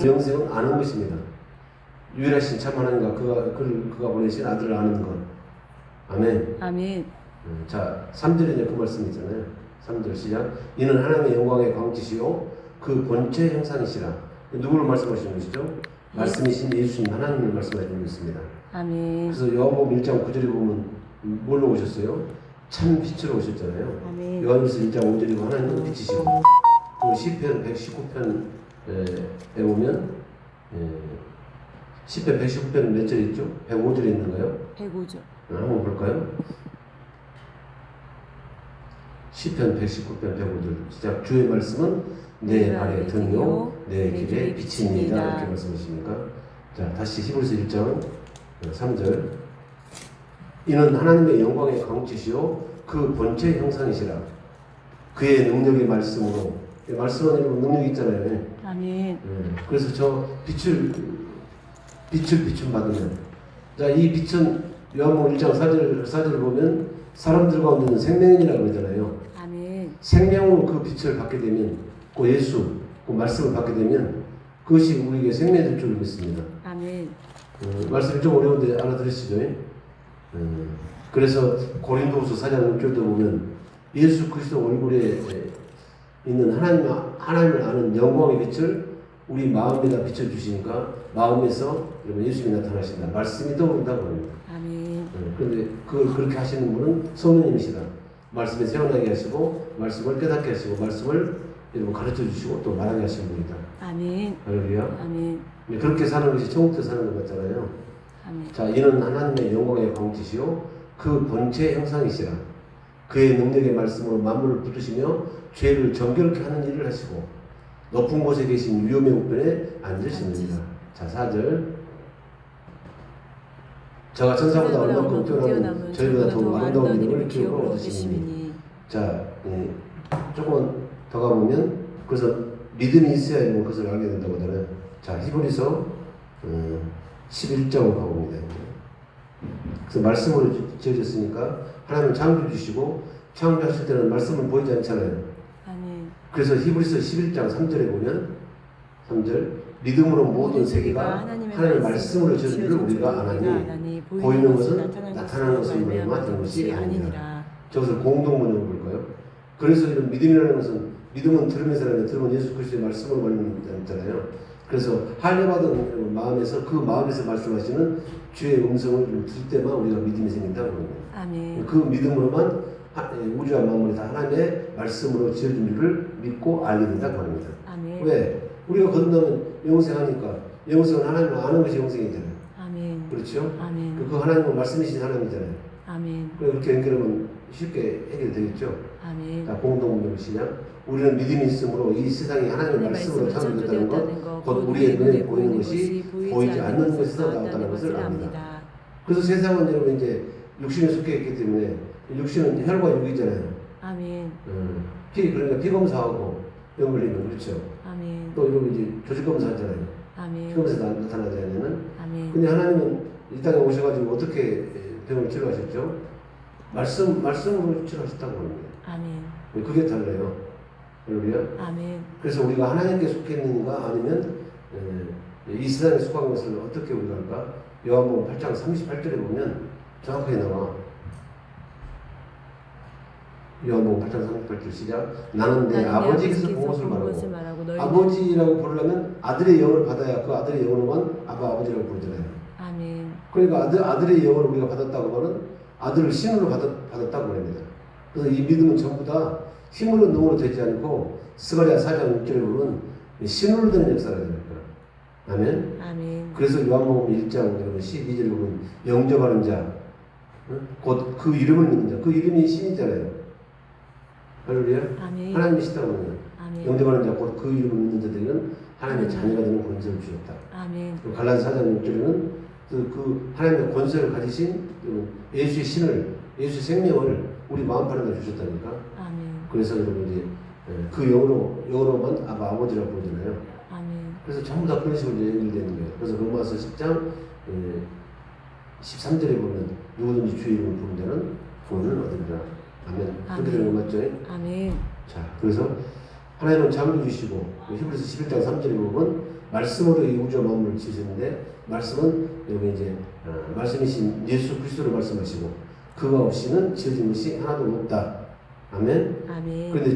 영생은 아는 것입니다. 유일하신 참 하나님과 그가 보내신 아들을 아는 것. 아멘. 아멘. 자, 3절에 이제 그 말씀 있잖아요. 3절 시작. 이는 하나님의 영광의 광채시요 그 본체 형상이시라. 누구를 말씀하시는 것이죠? 말씀이신 예수님 하나님을 말씀하시는 것입니다. 아멘. 그래서 요한복음 1장 9절에 보면 뭘로 오셨어요? 참 빛으로 오셨잖아요. 아멘. 요한일서 1장 5절에 보면 하나님은 빛이시고, 그 시편 119편에 보면 10편 119편은 몇 절에 있죠? 105절에 있는가요? 105절. 한번 볼까요? 시편 119편 105절 시작. 주의 말씀은 내 발의 등이요 내 길의 빛입니다. 이렇게 말씀하십니까? 자, 다시 히브리서 1장 3절. 이는 하나님의 영광의 광채시요 그 본체 형상이시라. 그의 능력의 말씀으로. 말씀은 이런 능력이 있잖아요. 아멘. 그래서 저 빛을 비춤받으면, 자, 이 빛은 요한복음 1장 4절 보면 사람들 가운데는 생명이라고 그러잖아요. 아멘. 생명으로 그 빛을 받게 되면, 그 예수, 그 말씀을 받게 되면 그것이 우리에게 생명이 될 줄 믿습니다. 아멘. 말씀이 좀 어려운데 알아들으시죠? 그래서 고린도후서 4장 6절도 보면 예수 그리스도 얼굴에 있는 하나님을 아는 영광의 빛을 우리 마음에다 비춰주시니까 마음에서 여러분 예수님이 나타나신다. 말씀이 떠오른다고 합니다. 아멘. 그런데 그걸 그렇게 하시는 분은 성령님이시다. 말씀에 세워나게 하시고 말씀을 깨닫게 하시고 말씀을 여러분 가르쳐 주시고 또 말하게 하시는 분이다. 아멘. 할렐루야. 아멘. 그렇게 사는 것이 천국에서 사는 것 같잖아요. 아멘. 자, 이는 하나님의 영광의 광채시요 그 본체 형상이시라. 그의 능력의 말씀으로 만물을 붙드시며 죄를 정결케 하는 일을 하시고 높은 곳에 계신 위엄의 우편에 앉으시느니라. 자, 4절. 저가 천사보다 얼마큼 뛰어나면 저희보다 더 아름다운 이름을 기업으로 얻으시니. 자, 조금 더 가보면 그래서 믿음이 있어야 그것을 알게 된다고 하잖아요. 자, 히브리서 11장으로 가봅니다. 그래서 말씀으로 지어졌으니까 하나님은 창조 주시고 창조하실 때는 말씀을 보이지 않잖아요. 아멘. 그래서 히브리서 11장 3절에 보면 3절 믿음으로 모든 세계가 하나님의 말씀으로 지어진 줄 우리가 아나니 보이는 것은 나타나는 것을 말미암아 된 것이 아니니라. 저것을 공동문으로 볼까요? 그래서 이런 믿음이라는 것은 믿음은 들으면서 하는 들으면 예수 그리스도의 말씀으로 말미암잖아요. 그래서 할례받은 마음에서 그 마음에서 말씀하시는 주의 음성을 들을 때만 우리가 믿음이 생긴다고 합니다. 아멘. 그 믿음으로만 우주와 만물이 다 하나님의 말씀으로 지어준 줄을 믿고 알게 된다고 합니다. 아멘. 왜? 우리가 거듭나면 영생하니까 영생은 하나님을 아는 것이 영생이잖아요. 아멘. 그렇죠? 아멘. 그 하나님은 말씀이신 하나님이잖아요. 아멘. 그렇게 연결하면 쉽게 해결되겠죠? 아멘. 자, 공동문으로 시작. 우리는 믿음이 있으므로 이 세상이 하나님의 말씀으로 창조됐다는 것, 곧 우리의 눈에 보이는 것이 보이지 않는 것에서 나왔다는 것을 압니다. 그래서 세상은 여러분 이제 육신에 속해 있기 때문에 육신은 혈과 육이잖아요. 아멘. 그러니까 피 검사하고 병 걸리면 그렇죠. 아멘. 또 이러면 이제 조직 검사하잖아요. 아멘. 피 검사에서 나타나지 않으면. 아멘. 근데 하나님은 이 땅에 오셔가지고 어떻게 병을 치료하셨죠? 말씀으로 치료하셨다고 합니다. 아멘. 그게 달라요. 할렐루야. 아멘. 그래서 우리가 하나님께 속해 있는가 아니면 이 세상에 속한 것을 어떻게 우리가 할까? 요한복음 8장 38절에 보면 정확하게 나와. 요한복음 8장 38절 시작. 나는 내 아버지께서 본 것을 말하고 아버지라고 부르려면 아들의 영을 받아야 그 아들의 영으로만 아버지라고 부르잖아요. 아멘. 그러니까 아들의 영을 우리가 받았다고 하면 아들을 신으로 받았다고 합니다. 그래서 이 믿음은 전부 다 힘으로 능으로 되지 않고 스가랴 4장 6절에 보면 신으로 되는 역사가 됩니다. 아멘. 아멘. 그래서 요한복음 1장 12절에 보면 영접하는 자, 곧 그 이름을 믿는 자, 그 이름이 신이잖아요. 할렐루야. 아멘. 하나님이시다고 하면 아멘. 영접하는 자, 곧 그 이름을 믿는 자들은 하나님의 자녀가 되는 권세를 주셨다. 아멘. 갈라디아 4장 6절에는 그 하나님의 권세를 가지신 예수의 신을, 예수의 생명을 우리 마음판에다 주셨다니까. 아멘. 그래서 여러분 이제 그 영어로만 아버지라고 부르잖아요. 아멘. 그래서 전부 다 그런 식으로 연결되는 거예요. 그래서 로마서 10장 13절에 보면 누구든지 주의 이름을 부르는 자는 구원을 얻으리라. 아멘. 그렇게 되는 거 맞죠? 아멘. 자, 그래서 하나님은 창조 주시고 히브리서 11장 3절에 보면 말씀으로 이 우주와 만물을 지으셨는데 말씀은 여기 이제 말씀이신 예수 그리스도를 말씀하시고 그가 없이는 지어진 것이 하나도 없다. 아멘. 아멘. 그런데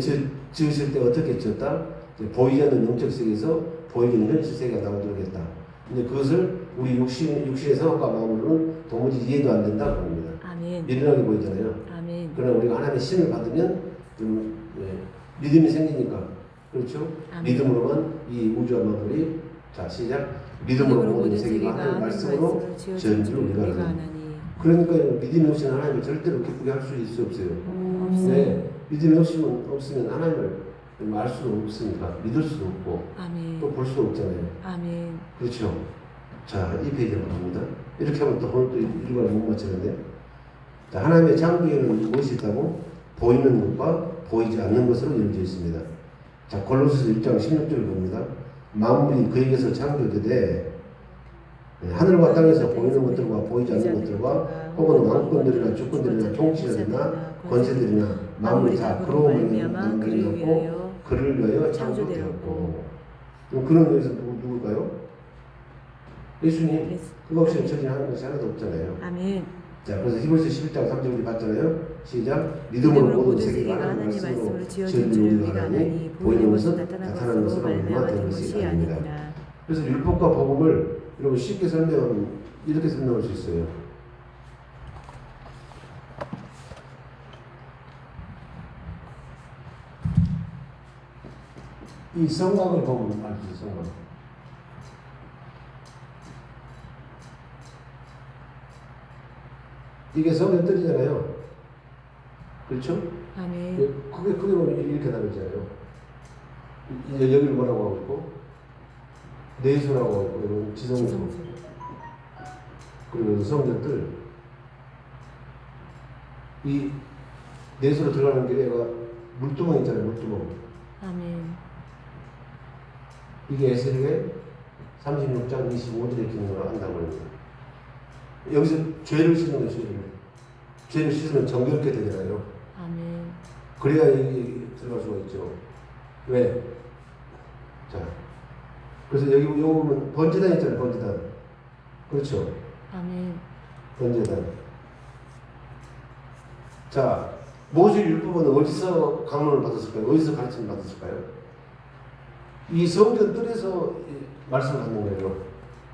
지으실 때 어떻게 지었다? 보이지 않는 영적 세계에서 보이지 않는 현실 세계가 나오도록 했다. 근데 그것을 우리 육신의 생각과 마음으로는 도무지 이해도 안 된다고 합니다. 아멘. 미련하게 보이잖아요. 아멘. 그러나 우리가 하나님의 신을 받으면 좀 믿음이 생기니까 그렇죠? 아멘. 믿음으로만 이 우주와 만물이 자 시작 믿음으로 모든 세계가 하나님의 말씀으로 지은 줄 우리가 아나니. 그러니까 믿음이 없이는 하나님을 절대로 기쁘게 할 수 없어요. 네, 믿음이 없으면 하나님을 알 수도 없으니까 믿을 수도 없고 아멘. 또 볼 수도 없잖아요. 아멘. 그렇죠. 자, 이 페이지로 갑니다. 이렇게 하면 또 오늘 또 일과를 못 맞추는데 자, 하나님의 창조에는 무엇이 있다고? 보이는 것과 보이지 않는 것으로 이루어져 있습니다. 자, 골로새서 1장 16절을 봅니다. 만물이 그에게서 창조되되 하늘과 땅에서 보이는 것들과 보이지 않는 것들과 혹은 왕권들이나 주권들이나 통치자들이나 권세들이나 만물이 다 그로 말미암아 그를 위하여 창조되었고 그는 여기서 누굴까요? 예수님. 그거 없이는 처진하는 것이 하나도 없잖아요. 아멘. 자, 그래서 히브리서 11장 3절 우리 봤잖아요. 시작. 믿음으로 모든 세계가 하나님 말씀으로 지어진 줄 우리가 아나니 보이는 것은 나타나는 것으로 말미암아 된 것이 아니니라. 그래서 율법과 복음을 여러분 쉽게 설명하면 이렇게 설명할 수 있어요. 이 성곽을 보면 알죠, 성곽. 이게 성의 뜻이잖아요. 그렇죠? 아멘. 그게 보면 이렇게 나누잖아요. 여기를 뭐라고 하고 있고, 내수라고 하고 있고, 이건 지성수. 그리고 성전들. 이 내수로 들어가는 길에 물두멍 있잖아요, 물두멍. 아멘. 이게 에스겔 36장 25절에 기능을 한다고 합니다. 여기서 죄를 씻는 거예요, 죄를 씻으면 정결케 되잖아요. 아멘. 그래야 여기 들어갈 수가 있죠. 왜? 자, 그래서 여기 보면 번제단 있잖아요, 번제단. 그렇죠? 아멘. 번제단. 자, 모세 율법은 어디서 강론을 받았을까요? 어디서 가르침을 받았을까요? 이 성전 뜰에서 말씀을 받는 거예요.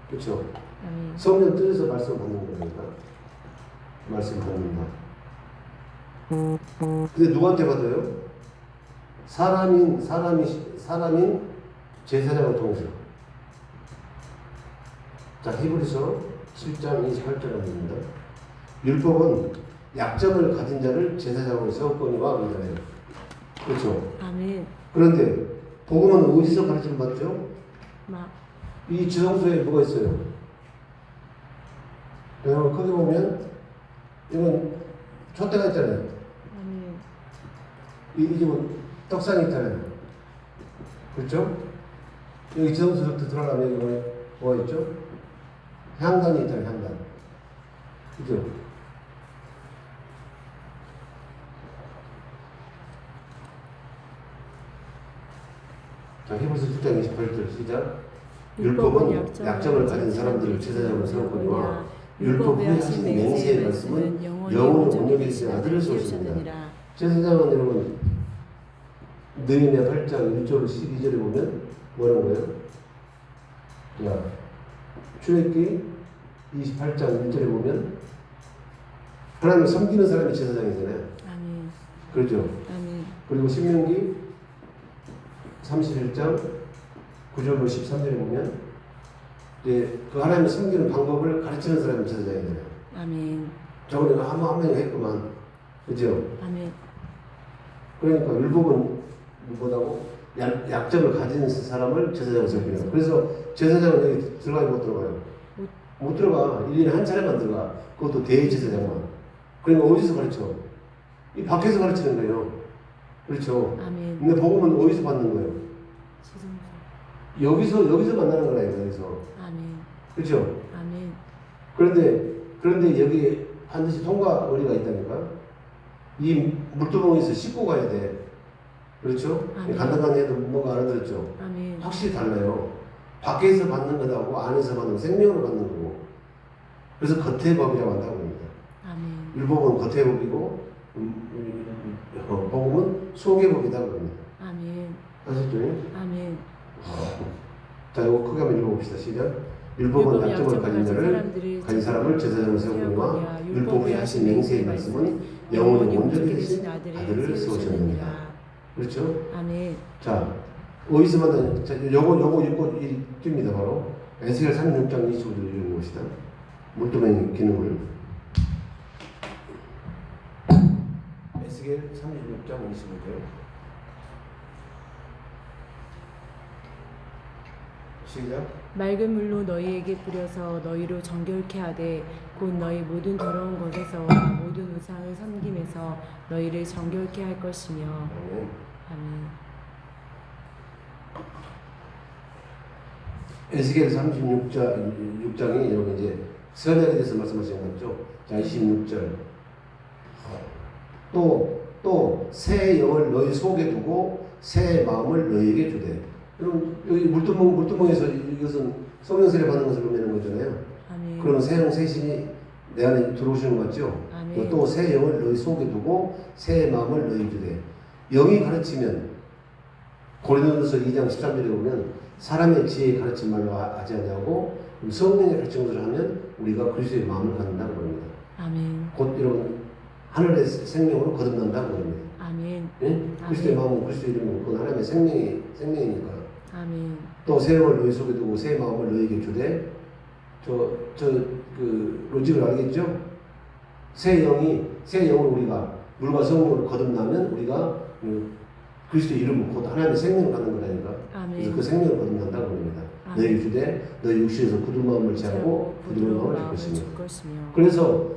그렇죠? 아멘. 성전 뜰에서 말씀을 받는 거니까 말씀을 받는다. 근데 누구한테 받아요? 사람인 제사장을 통해서. 자, 히브리서 7장 28절입니다. 율법은 약점을 가진 자를 제사장으로 세웠거니와 그러잖아요. 그렇죠? 아멘. 그런데 복음은 어디서 가르침 받죠? 이 지성소에 뭐가 있어요? 여러분 거기 보면 이건 촛대가 있잖아요. 아멘. 이 집은 떡상이 있잖아요. 그렇죠? 여기 지성소에 들어가면 여기 뭐가 있죠? 향단이 있잖아요. 향단. 그죠? 자, 히브리서 7장 28절 시작. 율법은 약점을 가진 사람들을 제사장으로 세웠거니와 율법 후에 하신 맹세의 말씀은 영원히 온전히 계신 아들을 쏘십니다. 제사장은 여러분 느헤미야 8장 1절 12절에 보면 뭐라는 거예요? 자, 출애굽기 28장 1절에 보면 하나님을 섬기는 사람이 제사장이잖아요. 아멘. 그렇죠? 아멘. 그리고 신명기 31장 9절로 13절에 보면 이제 그 하나님을 섬기는 방법을 가르치는 사람이 제사장이잖아요. 아멘. 저번에 한 명이 했구만. 그죠? 아멘. 그러니까 율법은 뭐라고? 약점을 가진 사람을 제사장으로 세웁니다. 그래서 제사장은 여기 들어가요, 못 들어가요? 못 들어가. 1년에 한 차례만 들어가. 그것도 대제사장만. 그러니까 어디서 가르쳐? 이 밖에서 가르치는 거예요. 그렇죠? 아멘. 근데 복음은 어디서 받는 거예요? 지성소. 여기서 만나는 거라요, 여기서. 아멘. 그렇죠? 아멘. 그런데 여기 반드시 통과 의리가 있다니까. 이 물두멍에서 씻고 가야 돼. 그렇죠? 아멘. 간단한 애도 뭔가 알아들었죠? 아멘. 확실히 달라요. 밖에서 받는 거하고 안에서 받는 거 생명으로 받는 거고. 그래서 겉의 법이라고 한다고 합니다. 아멘. 율법은 겉의 법이고 복음은 속의 법이라고 합니다. 아멘. 아셨죠? 아멘. 자, 이거 크게 한번 읽어봅시다. 시작. 율법은 약점을 가진 사람을 제사장으로 세우거니와 율법이 하신 맹세의 말씀은 영원히 온전히 되신 아들을 세우셨느니라. 그렇죠? 아멘. 자, 어디서 만나? 자, 요거 읽고 뜁니다. 바로 에스겔 36장 25절 읽어봅시다. 물두멍이 기능을. 에스겔 36장 25절. 시작. 맑은 물로 너희에게 뿌려서 너희로 정결케 하되 곧 너희 모든 더러운 것에서 모든 우상을 섬김에서 너희를 정결케 할 것이며. 아멘. 아멘. 에스겔 36장이 여러분 이제 선약에 대해서 말씀하시는 거죠. 자, 26절. 또 새 영을 너희 속에 두고 새 마음을 너희에게 주되. 그럼 여기 물두멍에서 이것은 성령 세례 받는 것을 의미하는 거잖아요. 아멘. 그럼 새 영 새 신이 내 안에 들어오시는 거 같죠? 아멘. 또 새 영을 너희 속에 두고 새 마음을 너희 주되. 영이 가르치면 고린도전서 2장 13절에 보면 사람의 지혜에 가르친 말로 하지 아니하고 성령의 가르친 것을 하면 우리가 그리스도의 마음을 갖는다고 합니다. 아멘. 곧 여러분 하늘의 생명으로 거듭난다고 합니다. 아멘. 예? 그리스도의 마음은 그리스도의 이름은 그건 하나님의 생명이니까. 아멘. 또 새 영을 너희 속에 두고 새 마음을 너희에게 주되. 그 로직을 알겠죠? 새 영을 우리가 물과 성령으로 거듭나면 우리가 그리스도의 이름은 곧 하나님의 생명을 갖는 거라니까. 아멘. 그래서 그 생명을 거듭난다고 합니다. 아멘. 너희 주되 너희 육신에서 굳은 마음을 제하고 부드러운 마음을 줄 것이며. 그래서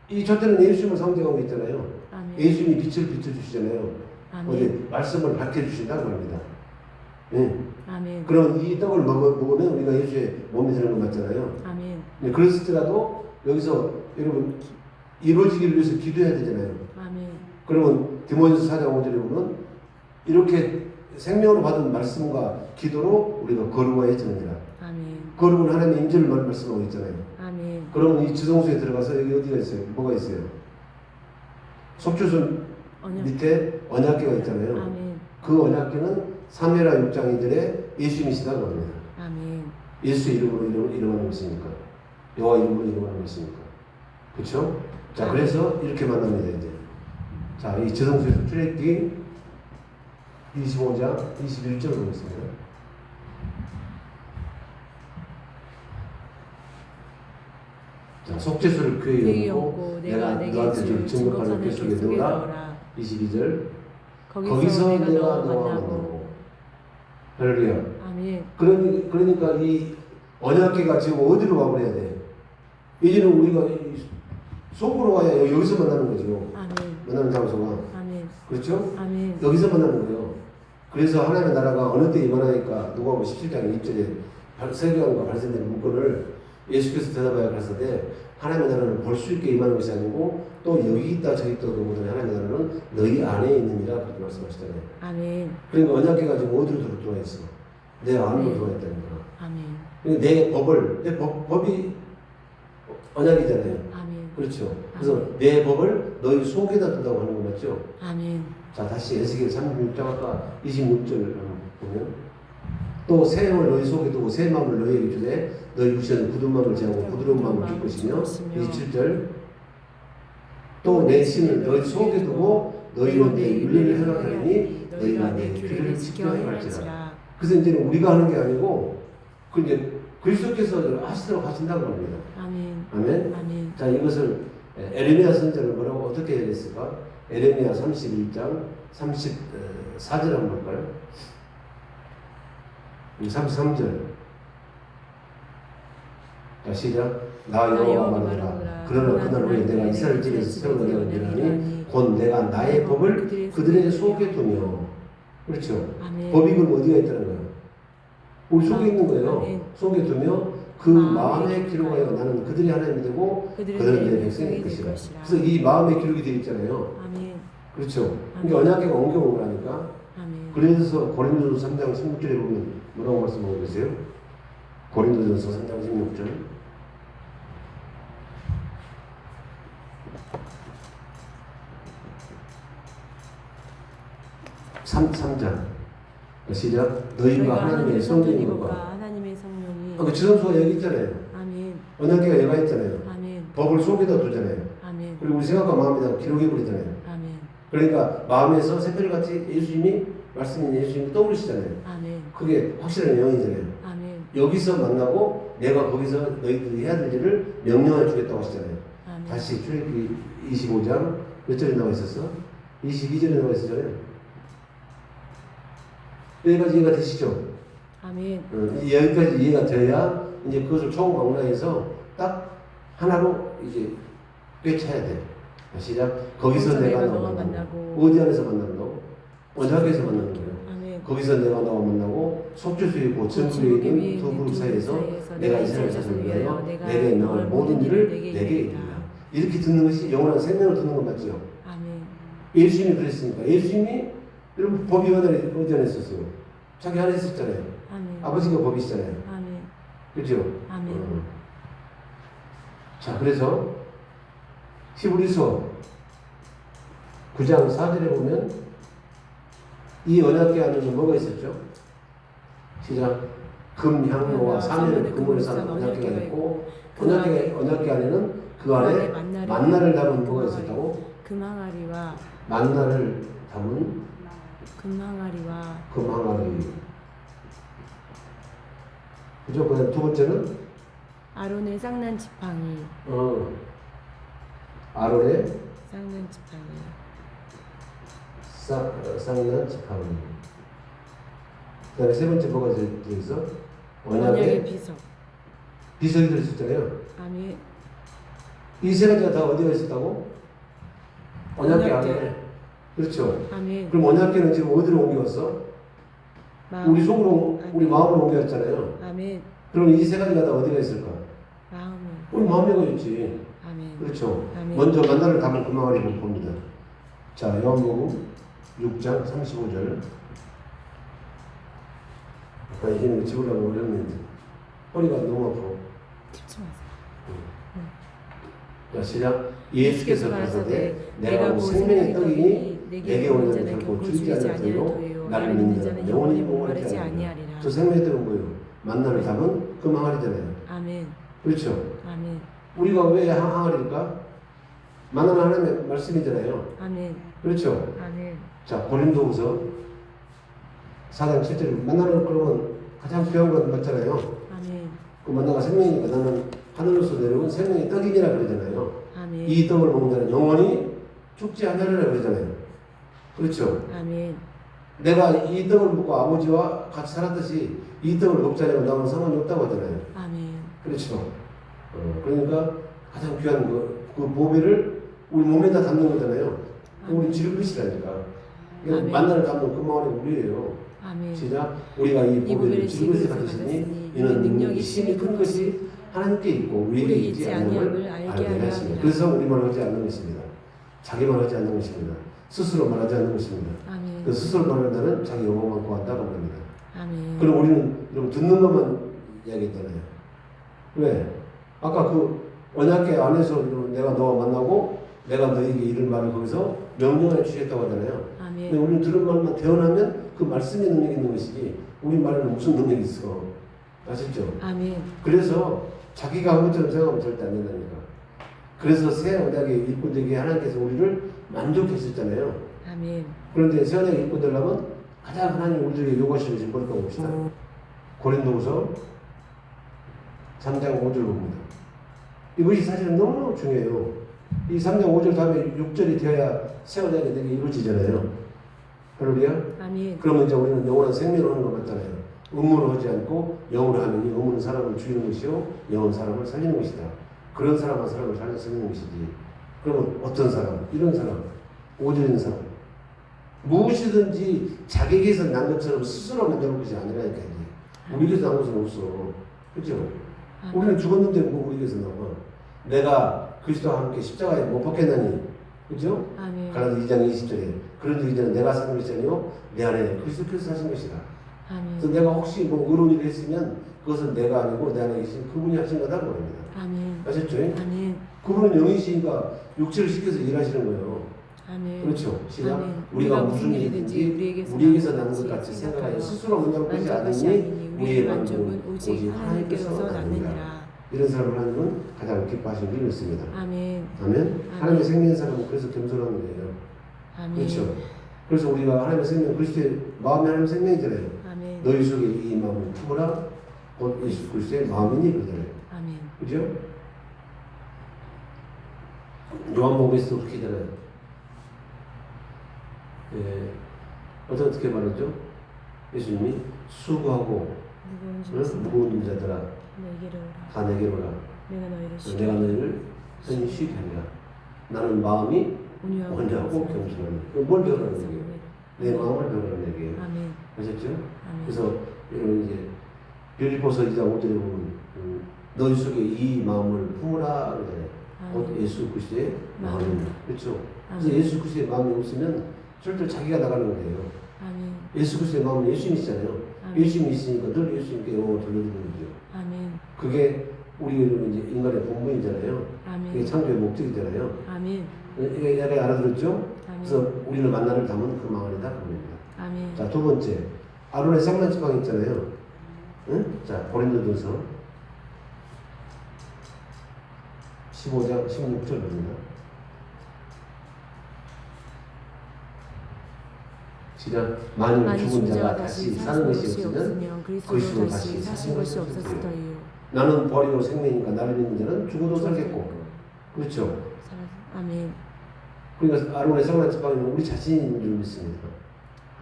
이 저때는 예수님을 상징하고 있잖아요. 아멘. 예수님이 빛을 비춰주시잖아요. 아멘. 어디 말씀을 밝혀주신다고 합니다. 예. 아멘. 그럼 이 떡을 먹으면 우리가 예수의 몸이 되는 거 맞잖아요. 아멘. 예, 그랬을지라도 여기서 여러분 이루어지기를 위해서 기도해야 되잖아요. 아멘. 그러면 디모데전서 4장 5절에 보면 이렇게 생명으로 받은 말씀과 기도로 우리가 거룩하여지느니라. 아멘. 거룩은 하나님의 임재를 말씀하고 있잖아요. 아멘. 그러면 이 지성소에 들어가서 여기 어디가 있어요? 뭐가 있어요? 속죄선 밑에 언약궤가 있잖아요. 아멘. 그 언약궤는 사무엘하 6장 2절에 예수님이시다고 합니다. 아멘. 예수의 이름으로 이름하는 것이니까. 여호와 이름으로 이름하는 것이니까. 그렇죠? 자, 그래서 이렇게 만납니다. 이제. 자, 이 지성소에서 출애굽기 25장 21절 보겠습니다. 자, 속죄소를 교회에 옮고 내가 너한테 줄 증거하는 그 속에 넣으라. 22절. 거기서 내가 너와 만나고. 할렐루야. 아멘. 그러니까 이 언약궤가 지금 어디로 와버려야 돼? 이제는 우리가 속으로 와야 여기서 만나는 거죠. 아멘. 만나는 장소가. 아멘. 그렇죠? 아멘. 여기서 만나는 거예요. 그래서 하나님의 나라가 어느 때 임하나니까 누가복음 17장 1절에 세계관과 발생된 문구를 예수께서 대답하여 가라사대 하나님의 나라는 볼 수 있게 임하는 것이 아니고 또 여기 있다 저기 있다 그러거든. 하나님의 나라는 너희 안에 있느니라 그렇게 말씀하시잖아요. 아멘. 그러니까 언약궤가 지금 어디로 들어와 있어? 내 안으로 들어와 있다는 거야. 아멘. 그러니까 내 법이 언약이잖아요. 아멘. 그렇죠. 그래서 내 법을 너희 속에다 둔다고 하는 거 맞죠? 아멘. 자, 다시 에스겔 36장 아까 26절 보면 또 새 영을 너희 속에 두고 새 마음을 너희에게 주되 너희 육신은 굳은 마음을 제하고 부드러운 마음을 줄 것이며. 27절 또 내 신을 너희 속에 두고 너희로 내 윤리를 행하리니 너희가 내 규례를 지켜 행할지라. 그래서 이제는 우리가 하는 게 아니고 그 이제 그리스도께서 하시도록 하신다고 합니다. 아멘. 아멘. 아멘. 자, 이것을 에레미야 선지자는 뭐라고 어떻게 해야 됐을까? 에레미야 31장 34절 한번 볼까요? 33절. 자, 시작. 나 여호와가 말하노라. 그러나 그날 후에 내가 이스라엘 집에서 세운 언약을 이루니 곧 내가 나의 법을 그들의 속에 두며. 그렇죠. 아멘. 법이 그럼 어디가 있다는 거예요? 우리 속에 있는 거예요. 아멘. 속에 두며 그 마음에 기록하여 나는 그들이 하나님이 되고 그들은 내 백성이 될 것이라. 그래서 이 마음에 기록이 되어 있잖아요. 아멘. 그렇죠. 그러니까 언약궤가 옮겨온 거라니까. 아멘. 그래서 고린도서 3장 16절에 보면 뭐라고 말씀하고 계세요? 고린도전서 3장 16절. 3장 시작. 너희가 하나님의 성전인 것과 하나님의 성령이 그 지성소가 여기 있잖아요. 아멘. 언약궤가 여기 있잖아요. 아멘. 법을 속에다 두잖아요. 아멘. 그리고 우리 생각과 마음에다 기록해버리잖아요. 아멘. 그러니까 마음에서 새벽같이 예수님이 말씀인 예수님이 떠오르시잖아요. 아멘. 그게 확실한 영이잖아요. 아멘. 여기서 만나고 내가 거기서 너희들이 해야 될 일을 명령해 주겠다고 하시잖아요. 아멘. 다시 출애굽기 25장 몇 절에 나와 있었어? 22절에 나와 있었잖아요. 여기까지 이해가 되시죠? 아멘. 여기까지 이해가 돼야 이제 그것을 총망라해서 딱 하나로 이제 꿰차야 돼. 시작. 거기서 내가 너와 만나고. 어디 안에서 만난다고? 언약에서 만나는 거예요. 아멘. 거기서 내가 너와 만나고 속죄수에 있고 천국에 있는 두 그룹 사이에서 내가 이스라엘 자손을 위하여 내게 명할 모든 일을 내게 이르라. 이렇게 듣는 것이 영원한 생명을 듣는 것 맞죠? 아멘. 예수님이 그랬으니까. 예수님이 여러분 법이 어디 안에 있었어요? 자기 안에 있었잖아요. 아멘. 아버지가 법이시잖아요. 아멘. 그죠? 아멘. 자, 그래서 히브리서 9장 4절에 보면 이 언약궤 안에는 뭐가 있었죠? 시작. 금, 향로와 사면을 금으로 산 언약궤가 있고 언약궤 안에는 그 안에 만나를 담은 뭐가 있었다고? 금항아리와 만나를 담은 금항아리와 금항아리. 그죠? 그다음 두 번째는 아론의 쌍난 지팡이. 아론의 쌍난 지팡이. 쌍난 지팡이. 그다음에 세 번째 뭐가 들어있어? 언약의 비석. 비석이 들어있었잖아요. 아멘. 이 세 가지가 다 어디가 있었다고? 언약궤 안에. 그렇죠. 아멘. 그럼 언약궤는 지금 어디로 옮겨왔어? 우리 속으로, 아멘. 우리 마음으로 옮겨왔잖아요. 아멘. 그럼 이 세 가지가 다 어디가 있을까? 마음을. 우리 마음에 걸렸지. 아멘. 그렇죠. 아멘. 먼저 만나를 담은 금항아리 봅니다. 자, 요한복음 6장 35절. 아까 이제는 집으려고 어렸는데 허리가 너무 아파. 집중하세요. 자, 시작. 예수께서 가라사대 내가 곧 생명의 생명의 떡이니 내게 내게 오는 오는 자는 자는 결코 결코 줄이지 줄이지 아니하리라. 않으리요 나를 믿는 자는 영원히 목마르지 아니하리라. 저 생명의 떡은 뭐예요? 만나를 담은 그 항아리잖아요. 아멘. 그렇죠. 아멘. 우리가 왜 항아리일까? 만나는 하나님의 말씀이잖아요. 아멘. 그렇죠. 아멘. 자, 고린도후서 4장 7절 만나는 그러면 가장 귀한 건 맞잖아요. 아멘. 그 만나가 생명이니까 나는 하늘로서 내려온 생명의 떡이니라 그러잖아요. 아멘. 이 떡을 먹는 자는 영원히 죽지 않으리라 그러잖아요. 그렇죠. 아멘. 내가 이 떡을 먹고 아버지와 같이 살았듯이 이 떡을 먹지 않으면 나는 상관이 없다고 하잖아요. 아멘. 그렇죠. 그러니까 가장 귀한 그 보배를 우리 몸에다 담는 거잖아요. 우리 질그릇이라니까. 아멘. 만나를 담는 그 마음이 우리예요. 아멘. 시작. 우리가 이 보배를 질그릇에 받으시니 이는 능력이 심히 큰 것이 하나님께 있고 우리에게 있지 않음을 알게 하려 하십니다. 그래서 우리만 하지 않는 것입니다. 자기만 하지 않는 것입니다. 스스로 말하지 않는 것입니다. 아멘. 그 스스로 말하는 자는 자기 영혼만 구한다고 합니다. 아멘. 그럼 우리는 여러분 듣는 것만 이야기했잖아요. 왜? 아까 그 언약궤 안에서 내가 너와 만나고 내가 너에게 이를 말을 거기서 명령해 주겠다고 하잖아요. 아멘. 근데 우리는 들은 말만 대언하면 그 말씀의 능력이 있는 것이지 우리 말에는 무슨 능력이 있어? 아시죠? 아멘. 그래서 자기가 한 것처럼 생각하면 절대 안 된다니까. 그래서 새 언약의 일꾼들에게 하나님께서 우리를 만족했었잖아요. 아멘. 그런데 새 언약의 일꾼 되려면 가장 하나님 우리에게 요구하시는 것이 뭘까 봅시다. 고린도후서 3장 5절 봅니다. 이것이 사실은 너무너무 중요해요. 이 3장 5절 다음에 6절이 되어야 새 언약이 되게 이루어지잖아요. 할렐루야. 아멘. 그러면 이제 우리는 영원한 생명을 하는 것 같잖아요. 의무로 하지 않고 영으로 하면 이 의무는 사람을 죽이는 것이요 영은 사람을 살리는 것이다. 그런 사람은 사람을 살리는 것이지. 그러면 어떤 사람? 이런 사람, 오절인 사람. 무엇이든지 자기에게서 난 것처럼 스스로 만드는 것이 아니라니까. 우리에게서 난 것은 없어. 그렇죠? 우리는 죽었는데 뭐 우리에게서 나와. 내가 그리스도와 함께 십자가에 못 박혔나니. 그죠? 아멘. 갈라디아 2장 20절에 그런데 이제는 내가 사는 것이 아니요 내 안에 그리스도께서 사신 것이다. 아멘. 그래서 내가 혹시 뭐 의로운 일을 했으면 그것은 내가 아니고 내 안에 계신 그분이 하신 거다 그럽니다. 아멘. 아셨죠? 아멘. 그분은 영이시니까 육체를 시켜서 일하시는 거예요. 아멘. 그렇죠. 시작. 아멘. 우리가 무슨 일이든지 우리에게서 나는 것 같이 생각하여 스스로 만족하지 않으니 우리의 만족은 오직 하나님께서 나느니라. 이런 사람을 하나님은 가장 기뻐하시는 일이 있습니다. 아멘. 아멘. 하나님의 생명의 사람은 그래서 겸손한 거예요. 아멘. 그렇죠. 그래서 우리가 하나님의 생명, 그리스도의 마음이 하나님의 생명이잖아요. 아멘. 너희 속에 이 마음을 품으라. 곧 예수 그리스도의 마음이니 그러잖아요. 아멘. 그죠? 요한복음에서도 그렇게 하잖아요. 예, 어떻게 말하죠? 예수님이 수고하고 무거운 자들아 내게로 오라. 다 내게로 오라. 내가 너희를 너희를 편히 쉬게 하리라. 나는 마음이 온유하고 겸손하니. 뭘 배우라는 얘기예요? 내 마음을 배우라는 얘기예요. 아멘. 아셨죠? 아멘. 그래서 여러분 이제 빌립보서 2장 5절에 보면 너희 속에 이 마음을 품으라 그러잖아요. 곧 예수 그리스도의 마음입니다. 그렇죠? 그래서 예수 그리스도의 마음이 없으면 절대 자기가 나가는 거예요. 아멘. 예수 그리스도의 마음은 예수님이시잖아요. 아멘. 예수님이 있으니까 늘 예수님께 영혼을 돌려드리는 거죠. 아멘. 그게 우리 이제 인간의 본분이잖아요. 아멘. 그게 창조의 목적이잖아요. 아멘. 이게 알아들었죠? 아멘. 그래서 우리는 만나를 담은 그 망안이다 그럽니다. 아멘. 자, 두 번째 아론의 상란지방 있잖아요. 응? 자, 고린도전서 15장 16절입니다. 시작. 만일 죽은 자가 다시 사는 것이 없으면 그리스도 다시 사신 것이 없었을 터이요. 나는 버리고 생명이니까 나를 믿는 자는 죽어도 살겠고. 그렇죠. 아멘. 그러니까 아론의 상란지방은 우리 자신인 줄 믿습니다.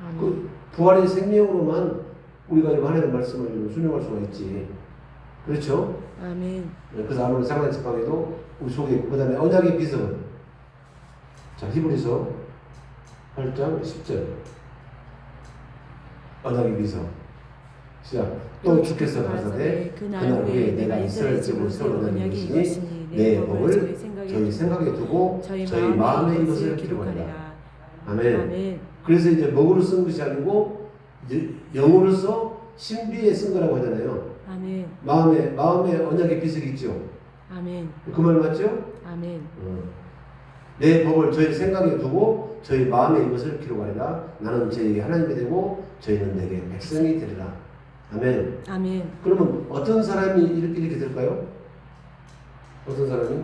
아멘. 그 부활의 생명으로만 우리가 하나님의 말씀을 순종할 수가 있지. 그렇죠? 아멘. 그래서 아론의 상란지방에도 우리 속에 있고, 그 다음에 언약의 비석은 자 히브리서 8장 10절 언약의 비석 시작. 또 주께서 가라사대 그날 후에 내가 이스라엘 집으로 세운 언약이 이것이니 내 법을 저희 생각에 두고 저희 마음에 이것을 기록하리라. 아멘. 아멘. 그래서 이제 먹으로 쓴 것이 아니고 이제 영으로서 신비에 쓴 거라고 하잖아요. 아멘. 마음에 언약의 비석이 있죠. 아멘. 그 말 맞죠? 아멘. 내 법을 저희 생각에 두고 저희 마음에 이것을 기록하리라. 나는 저에게 하나님이 되고 저희는 내게 백성이 되리라. 아멘. 아멘. 그러면 어떤 사람이 이렇게 될까요? 어떤 사람이?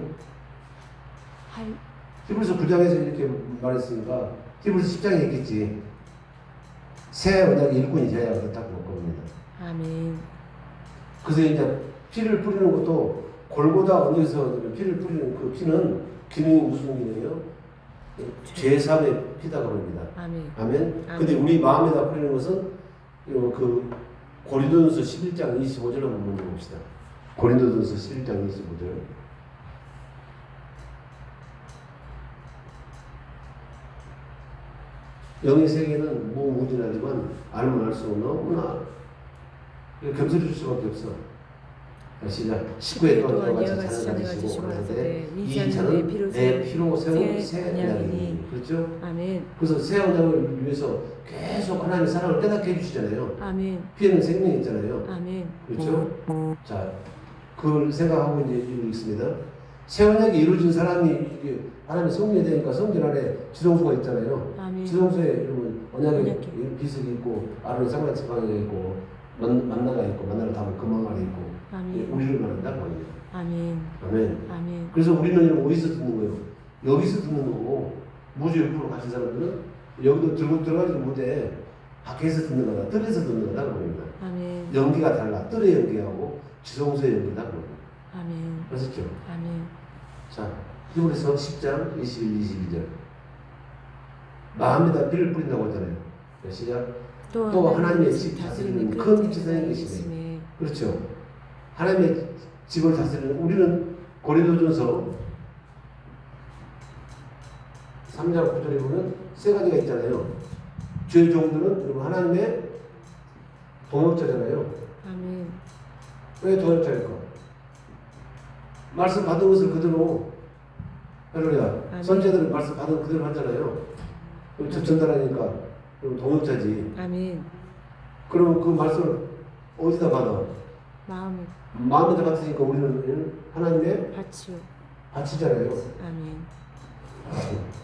히브리서 9장에서 이렇게 말했으니까 히브리서 10장에 있겠지. 새 언약의 일꾼이 되어야 그렇다고 볼 겁니다. 아멘. 그래서 이제 피를 뿌리는 것도 골고다 언제서 피를 뿌리는 그 피는 기능이 무슨 기능이에요? 죄사함의 피다 그럽니다. 아멘. 아멘. 근데 우리 마음에다 뿌리는 것은 그 고린도전서 11장 25절 한번 봅시다. 고린도전서 11장 25절. 영의 세계는 무무진하지만 알면 알수록 너무나 겸손히 줄 수밖에 없어. 시작. 식구의 또한 이와 같이 잔을 가지시고 하는데 이 잔은 내 피로 세운 새 언약이니. 그렇죠? 아멘. 그래서 새 언약을 위해서 계속 하나님의 사랑을 깨닫게 해주시잖아요. 아멘. 피에는 생명이 있잖아요. 아멘. 그렇죠? 자, 그걸 생각하고 이제 이루고 있습니다. 새 언약이 이루어진 사람이 하나님의 성령이 되니까 성전 안에 지성소가 있잖아요. 아멘. 지성소에 여러분 언약의 비석이 있고 아론의 상란지방이 있고 만나가 있고 만나를 담은 금방 안에 있고 아멘. 우리를 말한다 말이에요. 아멘. 아멘. 아멘. 그래서 우리는 이런 어디서 듣는 거예요? 여기서 듣는 거고 무주 옆으로 가신 사람들은 여기도 들고 들어가지 못해. 밖에서 듣는 거다. 뜰에서 듣는 거다 그럽니다. 아멘. 연기가 달라. 뜰의 연기하고 지성소의 연기다 그럽니다. 아멘. 그렇죠? 아멘. 자, 히브리서 10장 21, 22절. 마음에다 피를 뿌린다고 하잖아요. 시작. 또 하나님의 집 다스리는 큰 지성인 것이네. 그렇죠. 하나님의 집을 다스리는 우리는 고린도전서 3장 9절에 보면 세 가지가 있잖아요. 죄의 종들은 여러분 하나님의 동역자잖아요. 아멘. 왜 동역자일까? 말씀 받은 것을 그대로 할렐루야. 선제들은 말씀 받은 그대로 하잖아요. 전달하니까 그럼 동역자지. 아멘. 그러면 그 말씀을 어디다 받아? 마음에 마음에다 받으니까 우리는 하나님의 밭이요. 밭이잖아요. 아멘.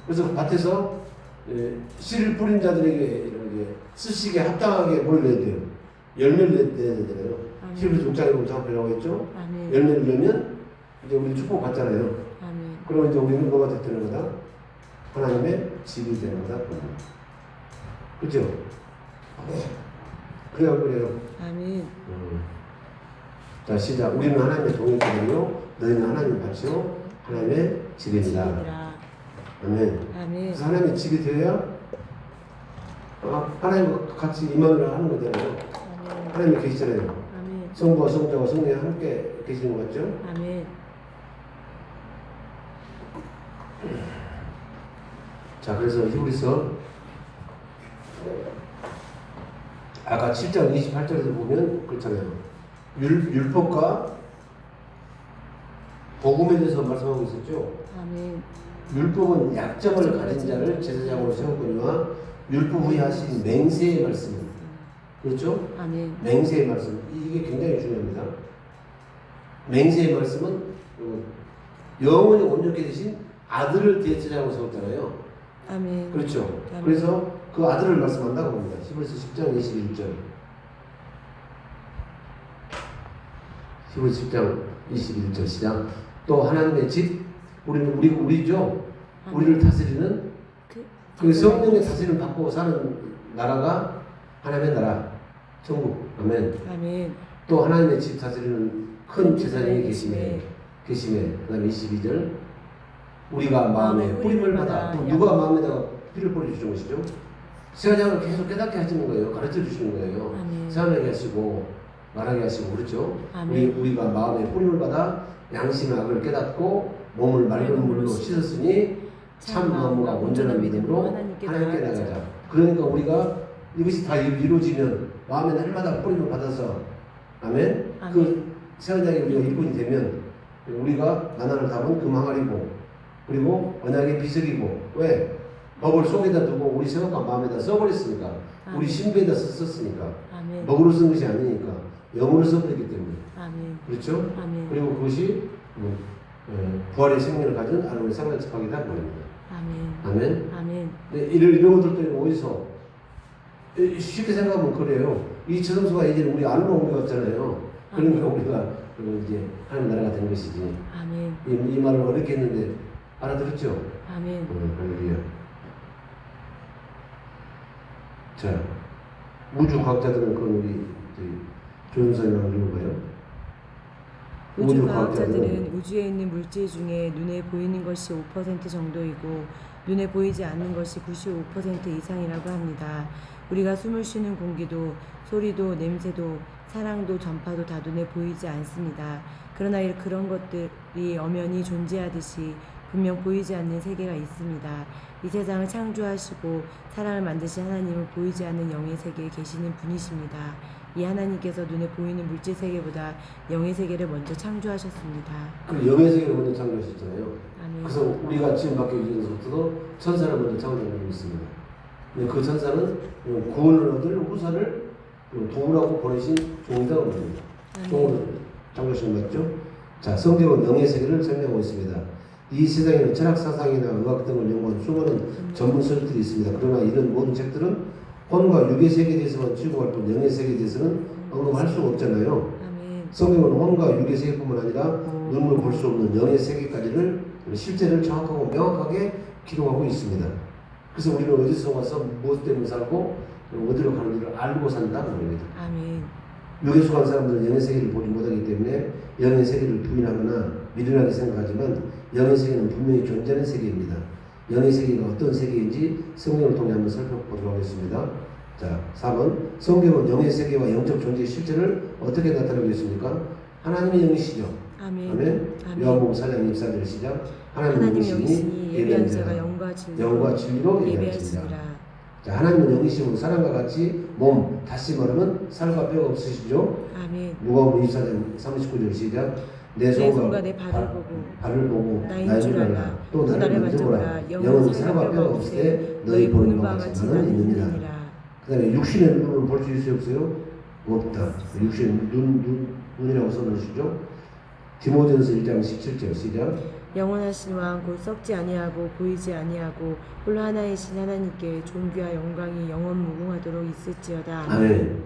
그래서 그 밭에서 씨를 뿌린 자들에게 이렇게 쓰시기에 합당하게 뭘 내야 돼요? 열매를 내야 되잖아요. 아멘. 히브리서 6장에 보면 작업이라고 했죠? 아멘. 열매를 내면 이제 우리 축복 받잖아요. 아멘. 그러면 이제 우리는 뭐가 되는 거다? 하나님의 집이 되는 거다. 그죠? 그래요. 아멘. 자, 시작. 우리는 하나님의 동역자들이요, 너희는 하나님의 밭이요, 하나님의 집입니다. 아멘. 아멘. 그래서 하나님의 집이 되어야 하나님과 같이 임하느라 하는 거잖아요. 아멘. 하나님이 계시잖아요. 아멘. 성부와 성자와 성령이 함께 계시는 거 맞죠? 아멘. 자, 그래서 히브리서 아까 7장 28절에서 보면 그렇잖아요. 율법과 복음에 대해서 말씀하고 있었죠. 아멘. 율법은 약점을 가진 자를 제사장으로 세웠거니와 율법 후에 하신 맹세의 말씀, 그렇죠? 아멘. 맹세의 말씀, 이게 굉장히 중요합니다. 맹세의 말씀은 영원히 온전케 되신 아들을 대제사장으로 세웠잖아요. 아멘. 그렇죠. 아멘. 그래서 그 아들을 말씀한다고 봅니다. 히브리서 10장 21절. 히브리서 10장 21절 시작. 또 하나님의 집, 우리죠. 아멘. 우리를 다스리는 그 성령의 다스림을 받고 사는 나라가 하나님의 나라, 천국. 아멘. 아멘. 또 하나님의 집 다스리는 큰 제사장이 계심에. 그다음에 22절. 우리가 마음에 뿌림을 받아. 또 누가 마음에다가 피를 뿌려주신 것이죠? 제사장을 계속 깨닫게 하시는 거예요. 가르쳐 주시는 거예요. 아멘. 사람에게 하시고 말하게 하시고 그렇죠? 아멘. 우리가 마음에 뿌림을 받아 양심의 악을 깨닫고 몸을 맑은 물로 씻었으니 참 마음과 온전한 믿음으로 하나님께 나가자. 그러니까 우리가 이것이 다 이루어지면 마음에 날마다 뿌림을 받아서 아멘? 아멘. 그 세원장이 우리가 일꾼이 되면 우리가 만나를 답은 그 항아리고 그리고 언약의 비석이고 왜? 법을 속에다 두고 우리 생각과 마음에다 써버렸으니까 우리 신비에다 썼으니까 아멘. 먹으로 쓴 것이 아니니까 영으로 써버렸기 때문에 아멘. 그렇죠? 아멘. 그리고 그것이 부활의 생명을 가진 하나님의 상관집학이다 말입니다. 아멘. 아멘. 아멘. 네, 이런 것들도 어디서 쉽게 생각하면 그래요. 이 저성소가 이제 우리 안으로 옮겨갔잖아요. 그러니까 우리가 이제 하나님 나라가 된 것이지. 아멘. 이 말을 어렵게 했는데 알아들었죠? 아멘. 할렐루야. 자, 우주 과학자들은 그건 우리 조선생님 한번 읽어봐요. 우주 과학자들은 우주에 있는 물질 중에 눈에 보이는 것이 5% 정도이고 눈에 보이지 않는 것이 95% 이상이라고 합니다. 우리가 숨을 쉬는 공기도 소리도 냄새도 사랑도 전파도 다 눈에 보이지 않습니다. 그러나 그런 것들이 엄연히 존재하듯이 분명 보이지 않는 세계가 있습니다. 이 세상을 창조하시고 사랑을 만드신 하나님은 보이지 않는 영의 세계에 계시는 분이십니다. 이 하나님께서 눈에 보이는 물질 세계보다 영의 세계를 먼저 창조하셨습니다. 그 영의 세계를 먼저 창조하셨잖아요. 아멘. 그래서 우리가 지금 밖에 이전서부터도 천사를 먼저 창조하고 있습니다. 근데 그 천사는 구원을 얻을 후사를 도우라고 보내신 종이라고 합니다. 종으로 창조하신 거 맞죠? 자, 성경은 영의 세계를 설명하고 있습니다. 이 세상에는 철학 사상이나 의학 등을 연구한 수많은 전문서들이 있습니다. 그러나 이런 모든 책들은 혼과 육의 세계에 대해서만 추구할 뿐 영의 세계에 대해서는 언급할 수가 없잖아요. 아멘. 성경은 혼과 육의 세계뿐만 아니라 눈으로 볼 수 없는 영의 세계까지를 실제를 정확하고 명확하게 기록하고 있습니다. 그래서 우리는 어디서 와서 무엇 때문에 살고 어디로 가는지를 알고 산다는 겁니다. 아멘. 육에 속한 사람들은 영의 세계를 보지 못하기 때문에 영의 세계를 부인하거나 미련하게 생각하지만 영의 세계는 분명히 존재하는 세계입니다. 영의 세계가 어떤 세계인지 성경을 통해 한번 살펴보도록 하겠습니다. 자, 4번. 성경은 영의 세계와 영적 존재의 실체를 어떻게 나타내고 있습니까? 하나님의 영이시죠. 아멘. 아멘. 아멘. 요한복음 4장 24절 시작. 하나님의 영이시니 예배한 자가 영과 진리로 예배하시니라. 자, 하나님은 영이시고 사람과 같이 몸, 다시 말하면 살과 뼈가 없으시죠. 아멘. 누가복음 24장 39절 시작. 내 손과 내 발을 보고 나인 줄 알라. 또 나를 만져보라. 영은 살과 뼈가 없을 때 너희 보는 바와 같이 나는 있느니라. 그 그 다음에 육신의 눈으로 볼 수 있어요, 없어요? 없다. 육신의 눈이라고 써놓으시죠? 디모데전서 1장 17절 시작. 영원하신 왕 곧 썩지 아니하고 보이지 아니하고 홀로 하나이신 하나님께 존귀와 영광이 영원 무궁하도록 있을지어다. 아멘.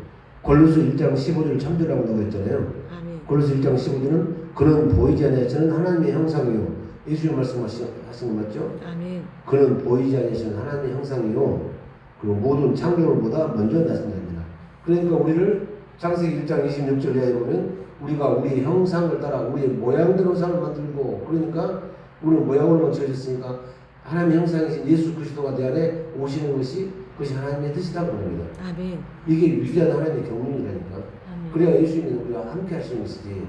골로새 1장 15절 참조라고 나와 있잖아요. 아멘. 골로새 1장 15절은 그는 보이지 아니하시는 하나님의 형상이요. 예수님 말씀하신 거 맞죠? 아멘. 그는 보이지 아니하시는 하나님의 형상이요. 그리고 모든 창조물보다 먼저 나신 자입니다. 그러니까 우리를 창세기 1장 26절 이하에 보면 우리가 우리의 형상을 따라 우리의 모양대로 사람을 만들고, 그러니까 우리는 모양으로 만들어졌으니까 하나님의 형상이신 예수 그리스도가 내 안에 오시는 것이 그것이 하나님의 뜻이다 그럽니다. 아멘. 이게 위대한 하나님의 경륜이라니까. 아멘. 그래야 예수님은 우리가 함께 하시는 것이지.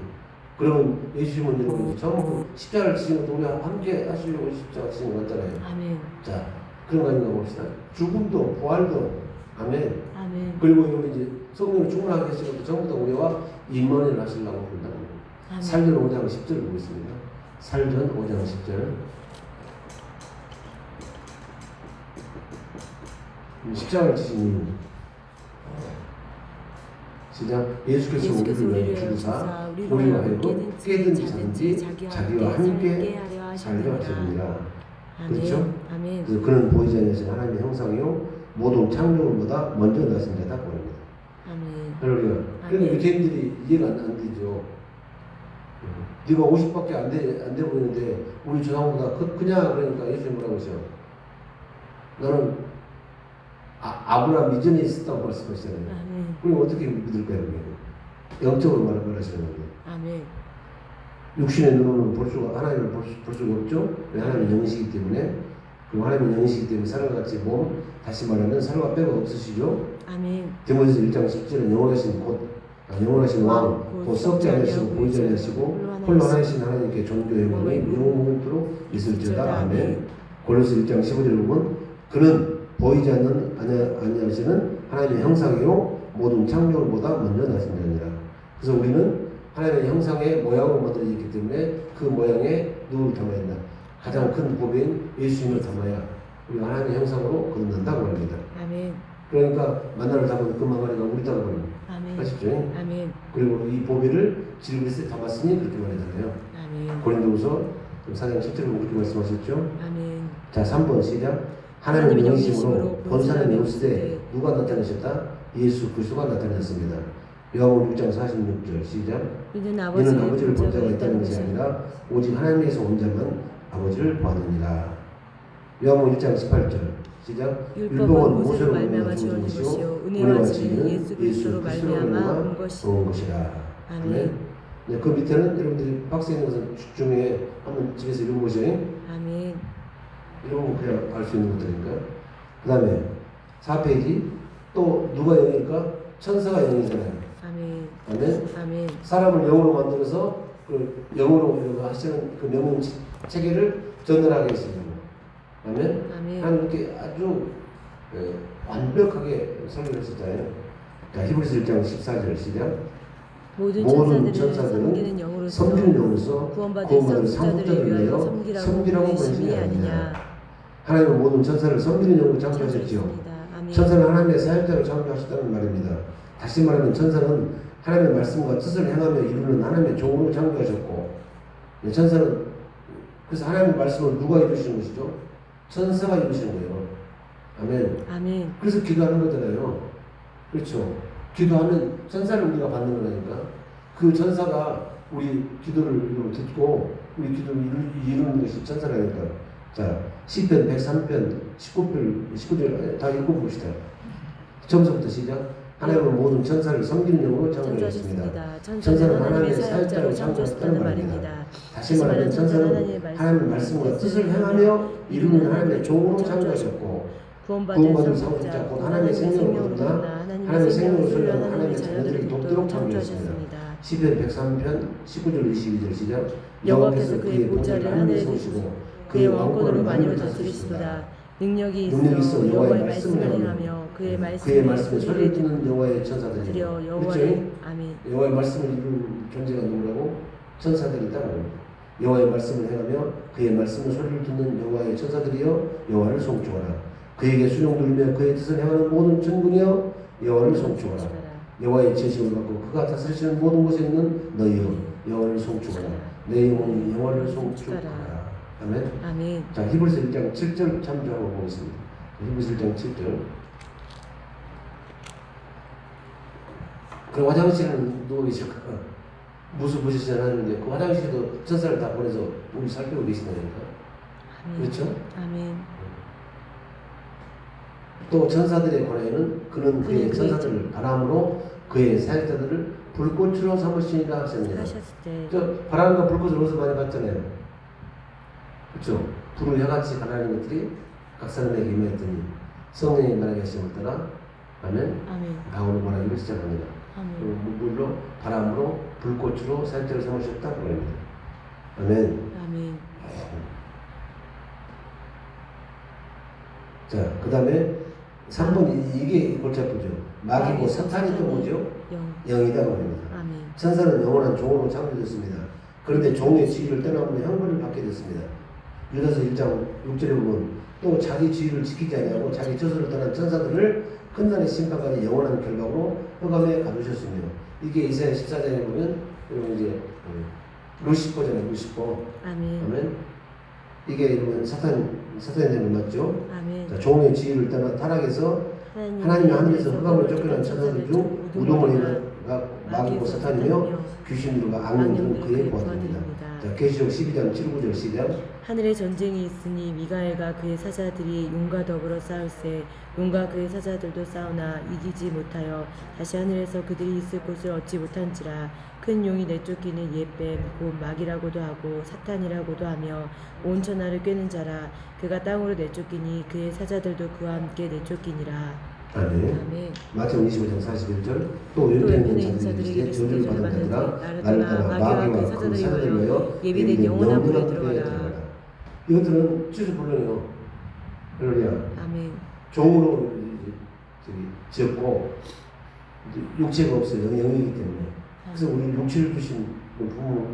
그러면 예수님은 여러분 처음 십자가를 지신 것도 우리가 함께 하시려고 십자가 지신 것 같잖아요. 아멘. 자, 그런 거 아닌가 봅시다. 죽음도 부활도 아멘. 아멘. 그리고 여기 이제 성령을 충만하게 하시는 것도 전부 다 우리와 임원을 하시려고 한다는 거예요. 아멘. 살전 5장 10절 보겠습니다. 살전 5장 10절. 십자가를 지신 이유. 시작. 예수께서 우리를 위하여 주사 우리와 하여금 깨든지 자든지 자기와 함께 살려 하십니다. 그렇죠? 아멘. 그래서 그는 보이지 않으신 하나님의 형상이요 모든 창조물보다 먼저 나신 자다 보입니다. 아멘. 할렐루야. 그런데 유대인들이 이해가 안 되죠. 네가 50밖에 안 돼 보이는데 우리 조상보다 크냐? 그러니까 예수님 뭐라고 하셔? 너는 아브라함 이전에 있었다고 말씀하시잖아요. 아멘. 그럼 어떻게 믿을까요? 영적으로 말하시는 건데. 아멘. 육신의 눈으로는 하나님을 볼 수가 없죠. 왜? 하나님은 영이시기 때문에. 그리고 하나님은 영이시기 때문에 살과 같이 몸, 다시 말하면 살과 뼈가 없으시죠. 아멘. 디모데서 1장 10절은 영원하신 왕, 곧 썩지 않으시고 보이지 않으시고 홀로 하나이신 하나님께 존귀 영광이 영원토록 있을지어다. 아멘. 골로새 1장 15절을 보면 그는 보이지 아니하시는 하나님의 형상이요 모든 창조물보다 먼저 나신 자니라. 그래서 우리는 하나님의 형상의 모양으로 만들어져 있기 때문에 그 모양에 누구를 담아야 가장 큰 법인 예수님을 담아야 우리가 하나님의 형상으로 거듭난다고 합니다. 아멘. 그러니까 만나를 담으면 그 망하니까 우리 담으면 아멘. 아시죠? 아멘. 그리고 이 보배를 질그리스에 담았으니 그렇게 말하잖아요. 아멘. 고린도후서 4장 10절에 그렇게 말씀하셨죠. 아멘. 자, 3번 시작. 하나님은 영이심으로 본사는 영시되 누가 나타나셨다? 예수 그리스도가 나타났습니다. 요한복음 6장 46절 시작. 이는 아버지를 본 자가 있다는 것이 아니라 오직 하나님에서 온 자만 아버지를 보느니라. 요한복음 1장 18절 시작. 율법은 모세로 말미암아 주어진 것이요 은혜와 진리는 예수 그리스도로 말미암아 온 것이라. 아멘. 네, 그 밑에는 여러분들이 박스에 있는 것은 중에 한번 집에서 읽어보세요. 아멘. 이런 거 그냥 알 수 있는 것들이니까요. 그 다음에 4페이지 또 누가 영일까? 천사가 영이잖아요. 아멘. 아멘. 아멘. 사람을 영으로 만들어서 그 영으로 하시는 그 명령 체계를 전달하게 했습니다. 아멘. 아멘. 하나님께 아주 완벽하게 설명을 했었잖아요. 자, 히브리서 1장 14절 시작. 모든 천사들은 섬기는 영으로서 구원받은 상속자들을 위하여 섬기라고 보내심이 아니냐. 하나님은 모든 천사를 섬기는 영으로 창조하셨지요. 천사는 하나님의 사역자로 창조하셨다는 말입니다. 다시 말하면 천사는 하나님의 말씀과 뜻을 행하며 이루는 하나님의 종으로 창조하셨고, 천사는 그래서 하나님의 말씀을 누가 이루시는 것이죠? 천사가 이루시는 거예요. 아멘. 아멘. 그래서 기도하는 거잖아요. 그렇죠. 기도하면 천사를 우리가 받는 거니까 그 천사가 우리 기도를 듣고 우리 기도를 이루는 것이 천사라니까. 자, 시편 103편 19절 다 읽어봅시다. 처음부터 시작. 하나님은 모든 천사를 섬기는 영으로 창조하셨습니다. 천사는 하나님의 사역자로 창조하셨다는 말입니다. 다시 말하면 천사는 하나님의 말씀과 뜻을 행하며 이루는 하나님의 종으로 창조하셨고, 구원받은 상속자 곧 하나님의 생명을 얻나 하나님의 생명을 소유하는 하나님의 자녀들을 돕도록 창조하셨습니다. 시편 103편 19절 22절 시작. 여호와께서 그의 보좌를 하늘에 두시고 그의 왕권으로 만유를 다스리시도다. 능력이 있어 여호와의 말씀을 행하며 그의 말씀에 소리를 듣는 여호와의 천사들이 드려 여호와의 아멘. 여호와의 말씀을 이루는 존재가 누구라고? 천사들이 있다고. 여호와의 말씀을 행하며 그의 말씀을 소리를 듣는 여호와의 천사들이여 여호와를 송축하라. 그에게 순종 누리며 그의 뜻을 행하는 모든 천군이여 여호와를 송축하라. 여호와의 지으심을 받고 그가 다스리시는 모든 곳에 있는 너희여 여호와를 송축하라. 내 영혼이 여호와를 송축하라. 아멘. 아멘. 자, 히브리서 1장 7절 참조하고 보겠습니다. 히브리서 1장 7절. 그 화장실은 누워 계실까? 무슨 보시지 않았는데 그 화장실도 천사를 다 보내서 우리 살피고 계신다니까. 아멘. 그렇죠? 아멘. 또 천사들에 관하여는 그는 그의 천사들을 바람으로 그의 사역자들을 불꽃으로 삼으시니라 하셨느니라. 하셨을 때 저 바람과 불꽃을 어디서 많이 봤잖아요. 그렇죠? 불을 혀같이 가라는 것들이 각 사람에게 임했더니 성령이 말하게 하심을 따라 아멘. 아멘. 강으로 말하기를 시작합니다. 아멘. 물로 바람으로 불꽃으로 사역자를 삼으셨다고 합니다. 아멘. 아멘. 자, 그 다음에 3번 이게 골치 아프죠. 마귀고 사탄이 또 뭐죠? 영이다 말입니다. 아멘. 천사는 영원한 종으로 창조됐습니다. 그런데 종의 지위를 떠나면 형벌을 받게 됐습니다. 유다서 1장 6절에 보면 또 자기 지위를 지키지 아니하고 자기 저소를 떠난 천사들을 끝날의 심판까지 영원한 결박으로 흑암에 가두셨으며 이게 이사야 14장에 보면 여러분 이제 루시퍼잖아요. 루시퍼. 아멘. 아멘. 이게 여러분 사탄이 되는 맞죠? 아멘. 자, 종의 지위를 떠나 타락해서 하나님의 하늘에서 흑암을 쫓겨난 천사들 중 우두머리가 마귀고 사탄이며 귀신들과 악령들은 그의 보아들입니다. 자, 계시록 12장 7, 9절 시작. 하늘에 전쟁이 있으니 미가엘과 그의 사자들이 용과 더불어 싸울세 용과 그의 사자들도 싸우나 이기지 못하여 다시 하늘에서 그들이 있을 곳을 얻지 못한지라. 큰 용이 내쫓기는 옛뱀 곧 마귀라고도 하고 사탄이라고도 하며 온 천하를 꿰는 자라. 그가 땅으로 내쫓기니 그의 사자들도 그와 함께 내쫓기니라. 아멘. 아멘. 마태복음 25장 41절. 또 왼편에 있는 자들에게 저주를 받은 자들아 나를 따라 마귀와 그 사자들을 위하여 예비된 영원한 불에 들어가라. 이것들은 취소불능이요. 할렐루야. 아멘. 종으로 지었고 육체가 없어요. 영이기 때문에. 그래서 우리 육체를 주신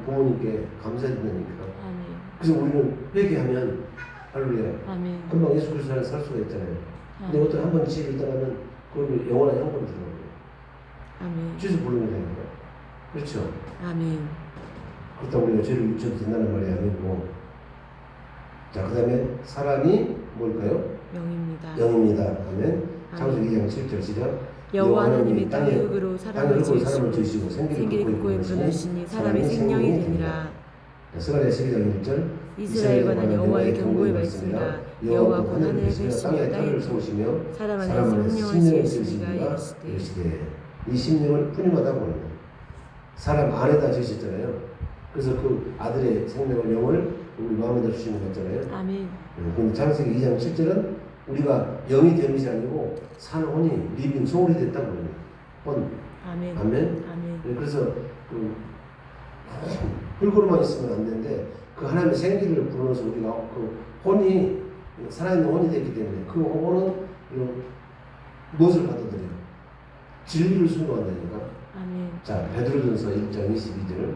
부모님께 감사드리니까. 아멘. 그래서 우리는 회개하면 할렐루야. 아멘. 금방 예수 그리스도 안에 살 수가 있잖아요. 근데 어떤 한번 지혜를 떠나면 그걸 영원한 형벌을 들어가요. 아멘. 취소불능이라니까. 그렇죠. 아멘. 그렇다고 우리가 죄를 묻혀도 된다는 말이 아니고. 자, 그 다음에 사람이 뭘까요? 영입니다. 영입니다. 아멘. 창세기 2장 7절 시작. 여호와 하나님이 땅의 흙으로 사람을 지으시고 생기를 그고에 불어넣으시니 사람이 생명이 되니라. 스가랴 12장 1절. 이스라엘 관한 여호와의 경고의 말씀이라. 여호와 곧 하늘의 펼치며 땅에 털을 세우시며 사람 안에 사람을 생명을 지으시니가 지으시니가 이르시되. 이 심령을 푸념하다고 합니다. 사람 안에다 지으셨잖아요. 그래서 그 아들의 생명을 영을 우리 마음에다 주시는 거잖아요. 아멘. 근데 창세기 2장 7절은 우리가 영이 되는 것이 아니고 산 혼이 리빙 소울이 됐다고 합니다. 혼. 아멘. 아멘. 아멘. 그래서 그 흙으로만 있으면 안 되는데 그 하나님의 생기를 불어넣어서 우리가 그 혼이 살아있는 혼이 됐기 때문에 그 혼은 무엇을 받아들여요? 진리를 순종한다니까. 아멘. 자, 베드로전서 1장 22절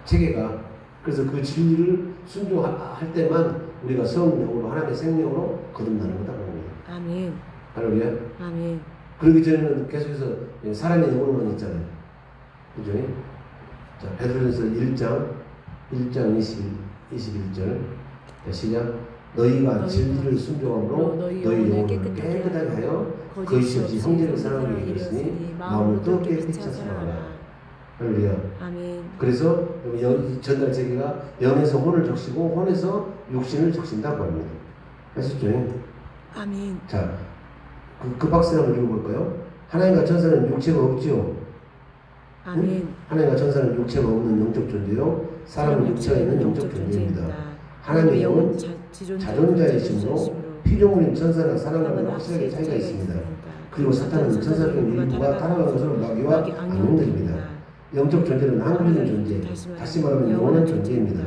체계가 그래서 그 진리를 순종할 때만 우리가 성령으로 하나님의 생명으로 거듭나는 거다 봅니다. 아멘. 할렐루야. 아멘. 그러기 전에는 계속해서 사람의 영으로만 있잖아요. 그죠? 자, 베드로전서 1장 21절 시작. 너희가 진리를 순종함으로 너희 영혼을 깨끗하게 하여 거짓이 없이 형제를 사랑하게 이르으니 마음을 뜨겁게 빛쳐 사랑하라. 할렐루야. 아멘. 그래서 전달 체계가 영에서 혼을 적시고 혼에서 육신을 적신다고 합니다. 아시죠? 아멘. 자, 그 박스 한번 읽어볼까요? 하나님과 천사는 육체가 없지요. 아멘. 응? 하나님과 천사는 육체가 없는 영적 존재요. 사람은 육체가 있는 영적 존재입니다. 하나님의 영은 자존자이시므로 피조물인 천사나 사람과는 확실하게 차이가 있습니다. 그리고 사탄은 천사 중 일부가 타락한 것으로 마귀와 악령들입니다. 영적 존재는 항구적인 존재, 다시 말하면 영원한 존재입니다.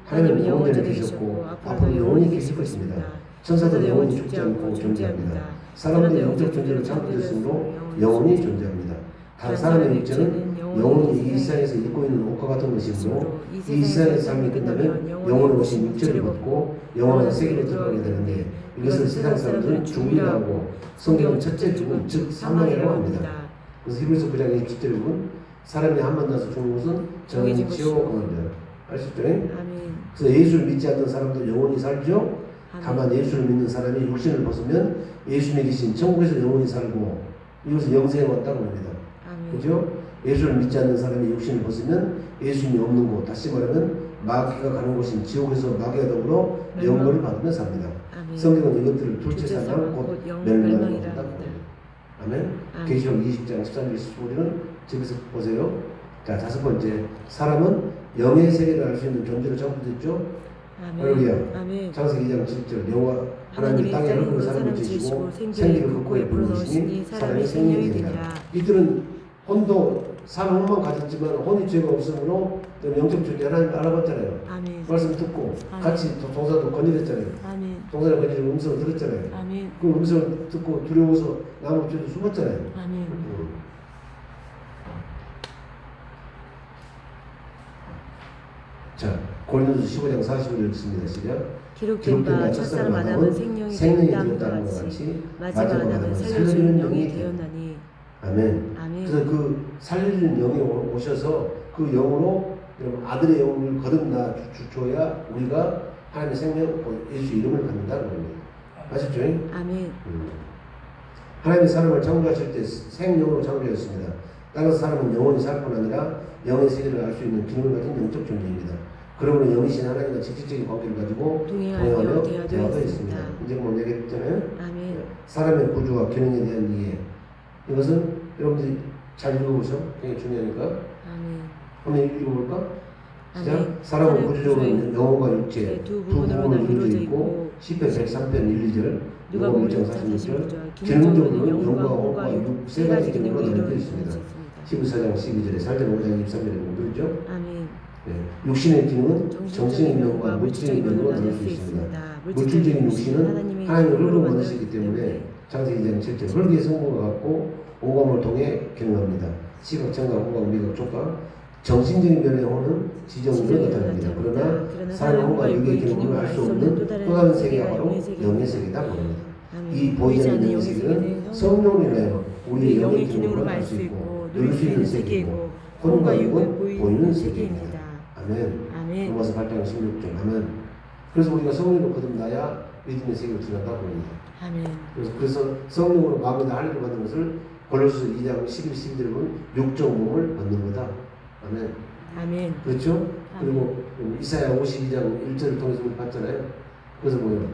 하나님은 영원 전에 계셨고 앞으로 영원히 계실 것입니다. 천사도 영원히 죽지 않고 존재합니다. 사람도 영적 존재를 창조했으므로 영원히 존재합니다. 다른 사람의 육체는 영혼이 이 세상에서 입고 있는 옷과 같은 것이므로 이 세상의 삶이 끝나면 영혼의 옷이 육체를 벗고 영원한 세계로 들어가게 되는데 이것을 세상 사람들은 죽음이라고 하고 성경은 첫째 죽음 즉 사망이라고 합니다. 그래서 히브리서 9장 27절에 보면 사람이 한 번 나서 죽는 것은 정해진 지옥입니다. 아시죠? 아멘. 그래서 예수를 믿지 않는 사람도 영원히 살죠. 아멘. 다만 예수를 믿는 사람이 육신을 벗으면 예수 믿으신 천국에서 영원히 살고 이것을 영생에 왔다고 합니다. 아멘. 그죠? 예수를 믿지 않는 사람이 육신을 벗으면 예수님이 없는 곳, 다시 말하면 마귀가 가는 곳인 지옥에서 마귀와 더불어 영벌을 받으며 삽니다. 아멘. 성경은 이것들을 둘째 사망 곧 멸망이라고 멸망이라 한다고 합니다. 합니다. 아멘. 아멘. 계시록 20장 13절 15절은 저기서 보세요. 자, 다섯 번째, 사람은 영의 세계를 알 수 있는 존재로 창조됐죠. 할렐루야. 아멘. 창세기 2장 7절, 여호와 하나님이 땅에 흙으로 사람을 지으시고 생기를 그 코에 불어넣으시니 사람이 생명이 되니라. 이들은 혼도 사람 혼만 가졌지만 혼이 죄가 없으므로 영적 존재 하나님을 알아봤잖아요. 아멘. 말씀 듣고 아멘. 같이 동사도 건드렸잖아요. 아멘. 동사를 건드리고 음성을 들었잖아요. 아멘. 그 음성을 듣고 두려워서 나무 뒤로 숨었잖아요. 아멘. 자, 고린도서 15장 40절 읽습니다. 시작. 기록된 바 첫사람 아담은 생명이 되었다는 것 같이 마지막 아담은 살려주는 영이 되었나니. 아멘. 아멘. 그래서 그 살려주는 영이 오셔서 그 영으로 여러분 아들의 영을 거듭나 주줘야 우리가 하나님의 생명, 예수 이름을 갖는다는 겁니다. 아셨죠? 아멘. 하나님이 사람을 창조하실 때 생명으로 창조했습니다. 따라서 사람은 영원히 살 뿐 아니라 영의 세계를 알 수 있는 기능을 가진 영적 존재입니다. 그러므로 영이신 하나님과 직접적인 관계를 가지고 동행하며 대화도 있습니다. 이제 뭐 얘기했잖아요. 아멘. 사람의 구조와 기능에 대한 이해. 이것은 여러분들이 잘 읽어보셔. 굉장히 중요하니까. 아멘. 한번 읽어볼까? 시작. 아멘. 사람은 구조적으로 영혼과 육체 두 두 부분으로 부분으로 이루어져 나뉘어져 있고 10편 103편 1, 2절 누가복음 1장 1장 46절 46절 기능적으로는 영과 영과 혼과 혼과 육 육 세 세 가지 가지 기능으로 기능으로 나뉘어져 이루어져 있습니다. 있습니다. 14장 12절에 살전 5장 23절에 보면 그렇죠? 아멘. 네. 육신의 기능은 정신의 정신적인 기능과 면과 물질적인 물질적인 면으로 면으로 나눌 나눌 수 수 있습니다. 있습니다. 물질적인 육신은 하나님의 하나님의 힘으로 흙으로 만들었기 만드시기 때문에 때문에 창세기 2장 7절 흙의 성분과 같고 오감을 통해 기능합니다. 시각, 청각, 호각, 미각, 촉각 정신적인 면의 혼은 지정으로 나타납니다. 그러나 사람의 혼과 육의 기능을 알 수 없는 또 다른 세계가 바로 영의 세계다 보입니다. 이 보이지 않는 영의 세계는 성령이라요. 우리의 영의 기능으로 알 수 있고 누릴 수 있는 세계이고 혼과 육은 보이는 세계입니다. 아멘. 아멘. 로마서 8장 16절 아멘. 그래서 우리가 성령으로 거듭나야 믿음의 세계로 들어간다고 합니다. 아멘. 그래서 성령으로 마음에다 할 일을 받는 것을 골로새 2장 11, 12절에 보면 육적 몸을 얻는 거다. 아멘. 아멘. 그렇죠? 아멘. 그리고 이사야 52장 1절을 통해서 우리 봤잖아요. 그래서 뭐예요?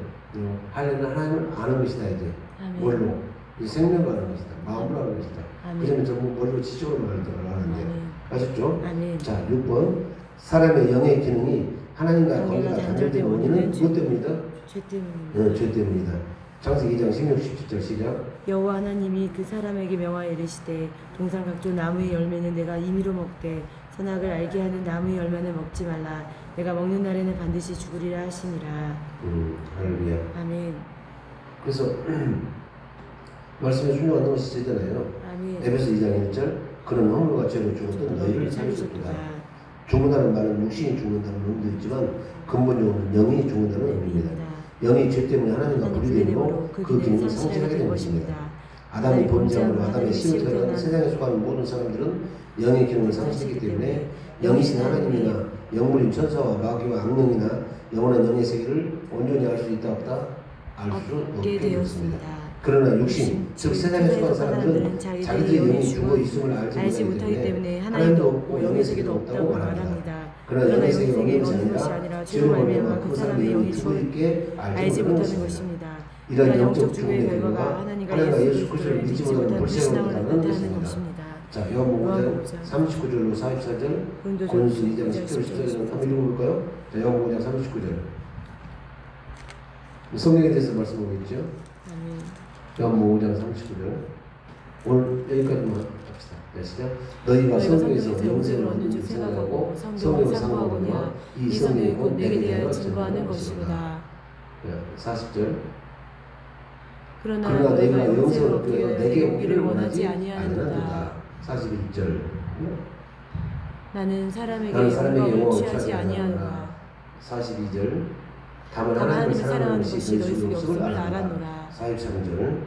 하나님은 하나님을 아는 것이다 이제. 아멘. 뭘로? 이 생명을 아는 것이다. 마음을 아는 것이다. 아멘. 그러면 전부 머리로 지적으로 말하는데. 아멘. 아셨죠? 아멘. 자, 6번. 사람의 영의 기능이 하나님과 관계가 관계가 단절된 단절된 원인은 원인은 무엇 때문이다? 죄 때문입니다. 죄 때문이다. 창세기 2장 16, 17절 시작. 여호와 하나님이 그 사람에게 명하여 이르시되 동산 각종 나무의 열매는 내가 임의로 먹되 선악을 알게 하는 나무의 열매는 먹지 말라. 내가 먹는 날에는 반드시 죽으리라 하시니라. 할렐루야. 아멘. 그래서 말씀에 순종하는 것이 죄잖아요. 아멘. 에베소 2장 1절 그는 허물과 죄로 죽었던 너희를 살리셨도다. 죽는다는 말은 육신이 죽는다는 의미도 있지만 근본적으로는 영이 죽는다는 의미입니다. 영이 죄 때문에 하나님과 분리되므로 그 기능을 상실하게 된 것입니다. 아담이 범죄함으로 아담의 씨를 태어난 세상에 속하는 모든 사람들은 영의 기능을 상실했기 때문에 영이신 하나님이나 영물인 천사와 마귀와 악령이나 영원한 영의 세계를 온전히 알 수 있다 없다? 알 수 없게 되었습니다. 그러나 육신, 즉 세상에 속한 사람들은 자기들의 영이 죽어 있음을 알지 못하기 때문에 하나님도 없고 영의 세계도 없다고 말합니다. 그러나 영의 세계가 없는 것이 아니라 죄로 말미암아 그 사람의 영이 죽어 있게 알지 못하는 것입니다. 이런 영적 죽음의 결과가 하나님과 예수 그리스도를 믿지 못하는 불신앙을 나타내는 것입니다. 자, 요한복음 5장 39절로 44절, 고린도서 2장 10절 14절 한번 읽어볼까요? 자, 요한복음 5장 39절. 성경에 대해서 말씀하고 있죠. 요한복음 5장 39절. 오늘 여기까지만 합시다. 네, 시작. 너희가 성경에서 영생을 얻는 줄 생각하고 성경을 상고하거냐 이 성경이 곧 내게 대하여 증거하는 것이구나. 40절. 그러나 너희가 영생을 얻기 얻기 위하여 내게 오기를 오기를 원하지 원하지 아니하는도다. 아니하는도다. 41절. 나는 사람에게 나는 사람에게 영광을 영광을 취하지 취하지 아니하노라. 42절 다만 다만 하나님을 하나님을 사랑하는 것이 것이 너희 속에 없음을 없음을 알아노라. 알아노라. 43절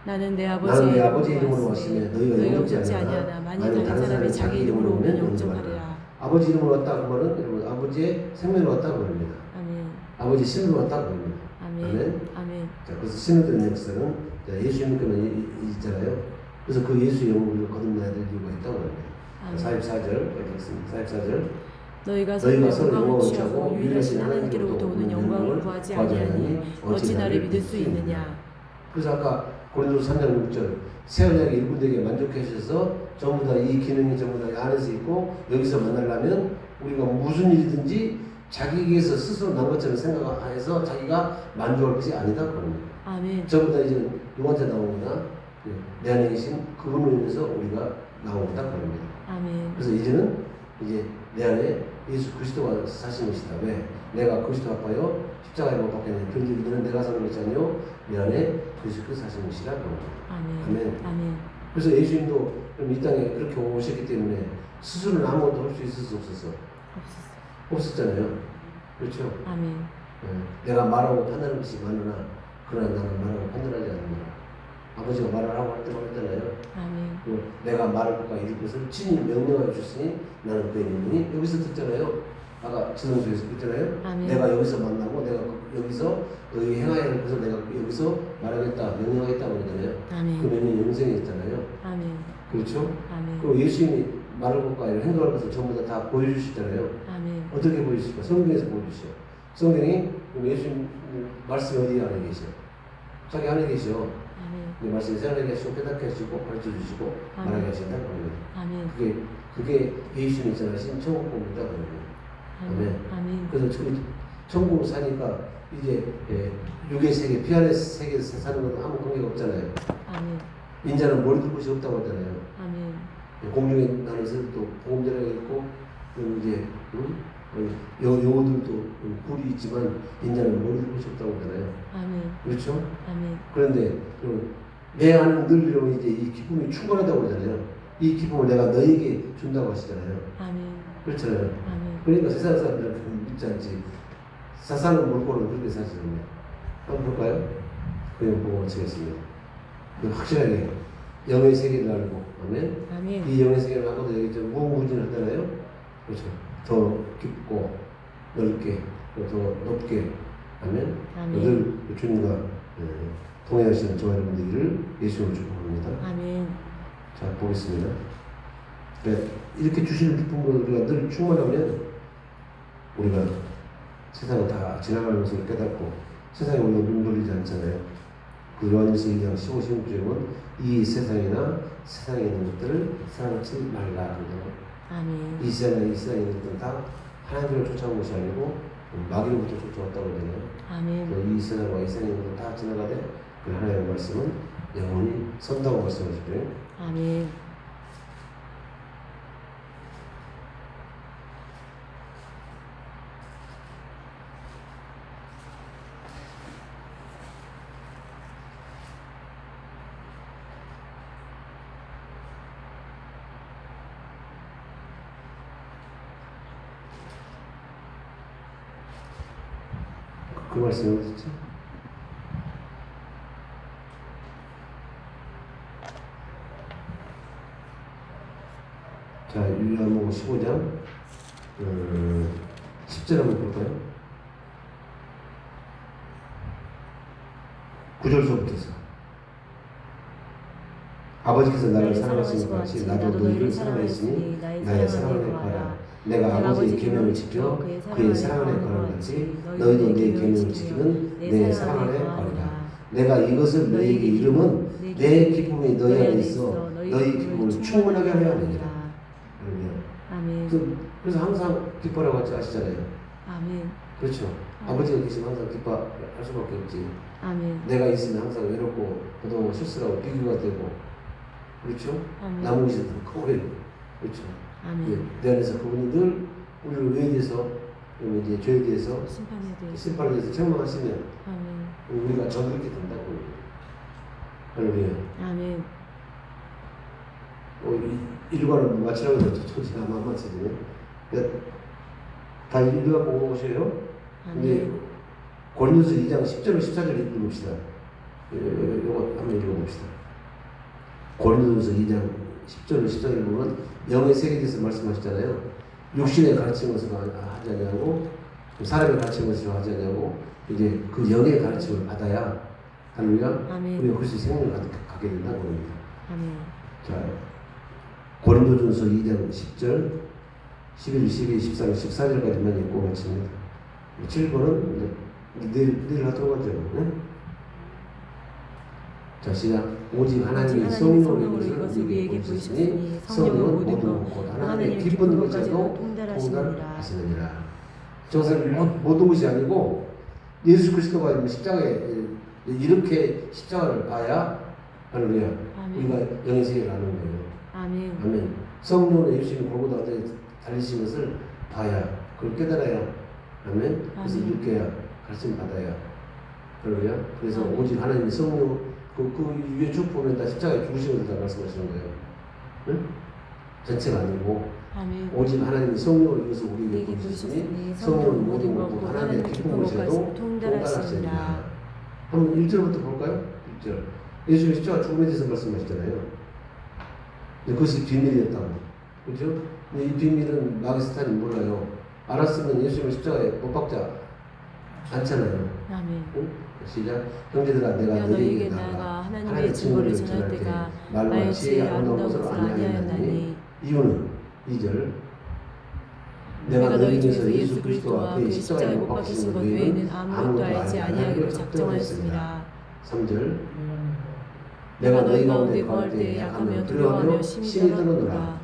나는 내 나는 내 아버지 아버지의 이름으로 왔으며 너희가 너희가 영접지 영접지 아니하나 아니하나 만일 다른 사람이 자기 이름으로 오면 영접하리라. 아버지 이름으로 왔다 그 말은 여러분 아버지의 생명으로 왔다 그 말입니다. 아멘. 아버지 신으로 왔다 그 말입니다. 아멘. 아멘. 아멘. 자, 그래서 신으로 역사는 예수님께만 있잖아요. 그래서 그 예수의 영으로 거듭나야 될 이유가 있다고 합니다. 44절 읽겠습니다. 44절 너희가 서로 영광을 취하고 취하고 유일하신 하나님께로부터 오는 영광을 구하지 아니하니 어찌 나를 믿을 수 있느냐. 그래서 아까 고린도서 3장 6절 새 언약의 일꾼에게 만족해 주셔서 전부 다 이 기능이 전부 다 안에서 있고 여기서 만나려면 우리가 무슨 일이든지 자기에게서 스스로 난 것처럼 생각해서 자기가 만족할 것이 아니다 그럽니다. 아멘. 전부 다 이제 누구한테 나오구나 내 안에 계신 그분으로 인해서 우리가 나오다 그럽니다. 아멘. 그래서 이제는 이제 내 안에 예수 그리스도가 사신 것이다. 왜? 내가 그리스도 아파요 십자가에 못 박혔는데 그런데 이제는 내가 사는 것이 아니요 내 안에 그리스도 사신 것이라 그럽니다. 아멘. 아멘. 아멘. 그래서 예수님도 이 땅에 그렇게 오셨기 때문에 스스로는 아무것도 할 수 있을 수 없었어. 없었잖아요. 그렇죠? 아멘. 내가 말하고 판단하는 것이 많으나 그러나 나는 말하고 판단하지 않는다. 아버지가 말을 하고 할 때 말했잖아요. 아멘. 내가 말할 것과 이룰 것을 친히 명령하여 주시니 나는 그의 명령이 여기서 듣잖아요. 아까 지성소에서 듣잖아요. 아멘. 내가 여기서 만나고 내가 여기서 너희 행하야 할 것을 내가 여기서 말하겠다 명령하겠다 그러잖아요. 아멘. 그 명령이 영생이었잖아요. 아멘. 그렇죠? 아멘. 그리고 예수님이 말할 것과 행동할 것을 전부 다 보여주시잖아요. 아멘. 어떻게 보여주실까? 성경에서 보여주시죠. 성경이 예수님 말씀이 어디 안에 계셔? 자기 안에 계셔. 아멘. 그 말씀이 생각하게 하시고 깨닫게 하시고 가르쳐 주시고 아멘. 말하게 하신다 그럽니다. 아멘. 그게 예수님이 전하신 천국입니다 그럽니다. 아멘. 아멘. 그래서 천국으로 사니까 이제 육의 세계, 피 안의 세계에서 사는 건 아무 관계가 없잖아요. 아멘. 인자는 머리 둘 곳이 없다고 하잖아요. 아멘. 공중에 나는 새도 보금 전하가 있고 그리고 이제 영어들도 굴이 있지만 인자는 머리 둘 곳이 없다고 하잖아요. 아멘. 그렇죠? 아멘. 그런데 내 안은 늘 이러면 이제 이 기쁨이 충만하다고 그러잖아요. 이 기쁨을 내가 너에게 준다고 하시잖아요. 아멘. 그렇잖아요. 아멘. 그러니까 세상 사람들은 믿지 않지. 사사는 물고는 그렇게 사시는데 한번 볼까요? 그냥 보고 마치겠습니다. 확실하게 영의 세계를 알고 아멘. 아멘. 이 영의 세계를 알고도 여기 좀 무궁무진하잖아요. 그렇죠. 더 깊고 넓게 더 높게 아멘. 아멘. 늘 주님과 동행하시는 저와 여러분들을 예수님으로 축복합니다. 아멘. 자 보겠습니다. 네, 이렇게 주시는 기쁨으로 우리가 늘 충만하면 우리가 세상을 다 지나가는 것을 깨닫고 세상에 우리가 눈 돌리지 않잖아요. 그 요한일서 2장 15, 16절에 보면 이 세상이나 세상에 있는 것들을 사랑하지 말라 그러고 아멘. 이 세상에 있는 것들은 다 하나님을 쫓아온 것이 아니고 마귀로부터 쫓아왔다고 그러잖아요. 아멘. 이 세상과 이 세상에 있는 것다 지나가되 그 하나님의 말씀은 영원히 선다고 말씀하시고요. 아멘. 그 말씀이 어딨지? 자, 요한복음 15장 10절 한번 볼까요? 9절서부터서 아버지께서 나를 사랑하신 것 같이 나도 너희를 사랑하였으니 나의 사랑을 봐라. 내가 아버지의 계명을 지켜 그의 사랑 안에 거하는 같이 너희도 내 계명을 지키는 내 사랑 안에 거하리라. 내가 이것을 너희에게 이름은 내 기쁨이 너희 안에 있어 너희 기쁨을 충만하게 하려 함이니라. 아멘. 그래서 항상 기뻐라고 하시잖아요. 아멘. 그렇죠. 아버지가 계시면 항상 기뻐할 수밖에 없지. 아멘. 내가 있으면 항상 외롭고 너도 실수하고 비교가 되고 그렇죠. 아멘. 남은 것이 더 커 보이고 그렇죠. 아멘. 내 안에서 그분이 늘 우리를 왜에 대해서 이제 죄에 대해서 심판에 대해서 책망하시면 아멘. 우리가 정직히 된다고. 할렐루야. 아멘. 일과는 맞추라고 해서 초지가 안 맞춰지네. 그러니까 다 읽어보고 오세요. 이제 고린도서 2장 10절 14절 읽어봅시다. 이거 한번 읽어봅시다. 고린도서 2장 10절 14절 보면 영의 세계에 대해서 말씀하셨잖아요. 육신의 가르치는 것을 하지 않냐고, 사람의 가르치는 것을 하지 않냐고, 이제 그 영의 가르침을 받아야 할렐루야 우리가 그리스도의 생명을 갖게 된다고 합니다. 자, 고린도전서 2장 10절 11, 12, 13, 14절까지만 읽고 마칩니다. 7번은 내일 하도록 하죠. 네? 자, 시작. 오직 하나님이 성령으로 이것을 우리에게 보이셨으니 성령은 모든 것 하나님의 기쁜 것까지도 통달하시느니라. 저것은 모든 것이 아니고 예수 그리스도가 십자가에 이렇게 십자가를 봐야 할렐루야 우리가 영의 세계를 아는 거예요. 아멘. 성령으로 예수님이 골고다에 달리신 것을 봐야 그걸 깨달아야 아멘. 그래서 이렇게 가르침 받아야 할렐루야. 그래서 오직 하나님이 성령 그 위에 쭉 보면 다 십자가에 죽으신 것을 다 말씀하시는 거예요. 응? 전체가 아니고 오직 하나님이 성령으로 이것을 우리에게 보여주시니 성령은 모든 것고 하나님의 기쁜 것에도 통달하시니라. 한번 1절부터 볼까요? 1절. 예수님이 십자가 죽음에 대해서 말씀하시잖아요. 그것이 비밀이었다고. 그렇죠? 이 비밀은 마귀 사탄이 몰라요. 알았으면 예수님을 십자가에 못 박지 않잖아요. 응? 시작. 형제들아 내가 너희에게 나아가 하나님의 증거를 전할 때가 말과 지혜에 아름다운 것을 아니하였나니 이유는 2절 내가 너희 중에서 예수 그리스도와 그의 십자가에 못 박히신 것 외에는 아무것도 알지 아니하기로 작정하였습니다. 3절 내가 너희 가운데 거할 때 약하며 두려워하며 심히 떨어노라.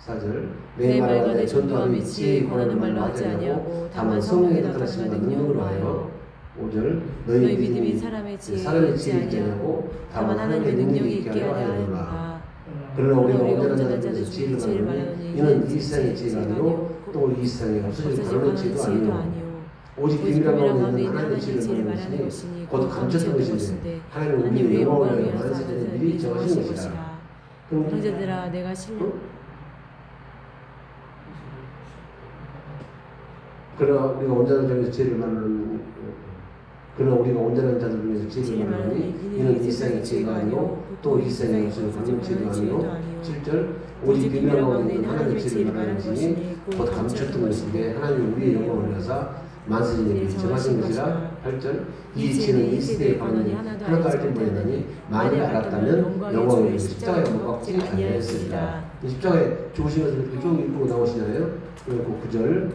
4절 내 말과 내 전도함이 지혜에 권하는 말로 하지 아니하고 다만 성령의 나타나심과 능력으로 하여 5절 너희 믿음이 사람의 지혜에 있지 아니하고 다만 하나님의 능력이 있게 하려 하노라. 그러나 우리가 온전한 자들 중에 지혜를 말하노니 이는 이 세상의 지혜가 아니요 또 이 세상에 없어질 가는 지혜도 아니요 오직 비밀한 가운데 있는 하나님의 지혜를 말하는 것이니 곧 감췄던 것인데 하나님은 우리의 영광을 위하여 많은 세대에 미리 정하신 것이라. 형제들아 내가 그러나 우리가 온전한 자들 지혜를 말하는 그러나 우리가 온전한 자들 중에서 지혜를 말하니 이는 이 세상의 지혜가 아니요 또 이 세상에 없어질 가는 지혜도 아니요 7절 오직 비밀한 가운데 있는 하나님의 지혜를 말하는 것이니 곧 감췄던 것인데 하나님은 우리의 영광을 위하사 만세전에 미리 정하신 것이라. 8절 이 지혜는 이 시대에 관하니 하나도 알지 못하니 만일 알았다면 영광을 위해 십자가에 못 박지 아니하였으리라. 십자가에 죽으신 것을 이렇게 쭉 읽고 나오시잖아요. 그리고 9절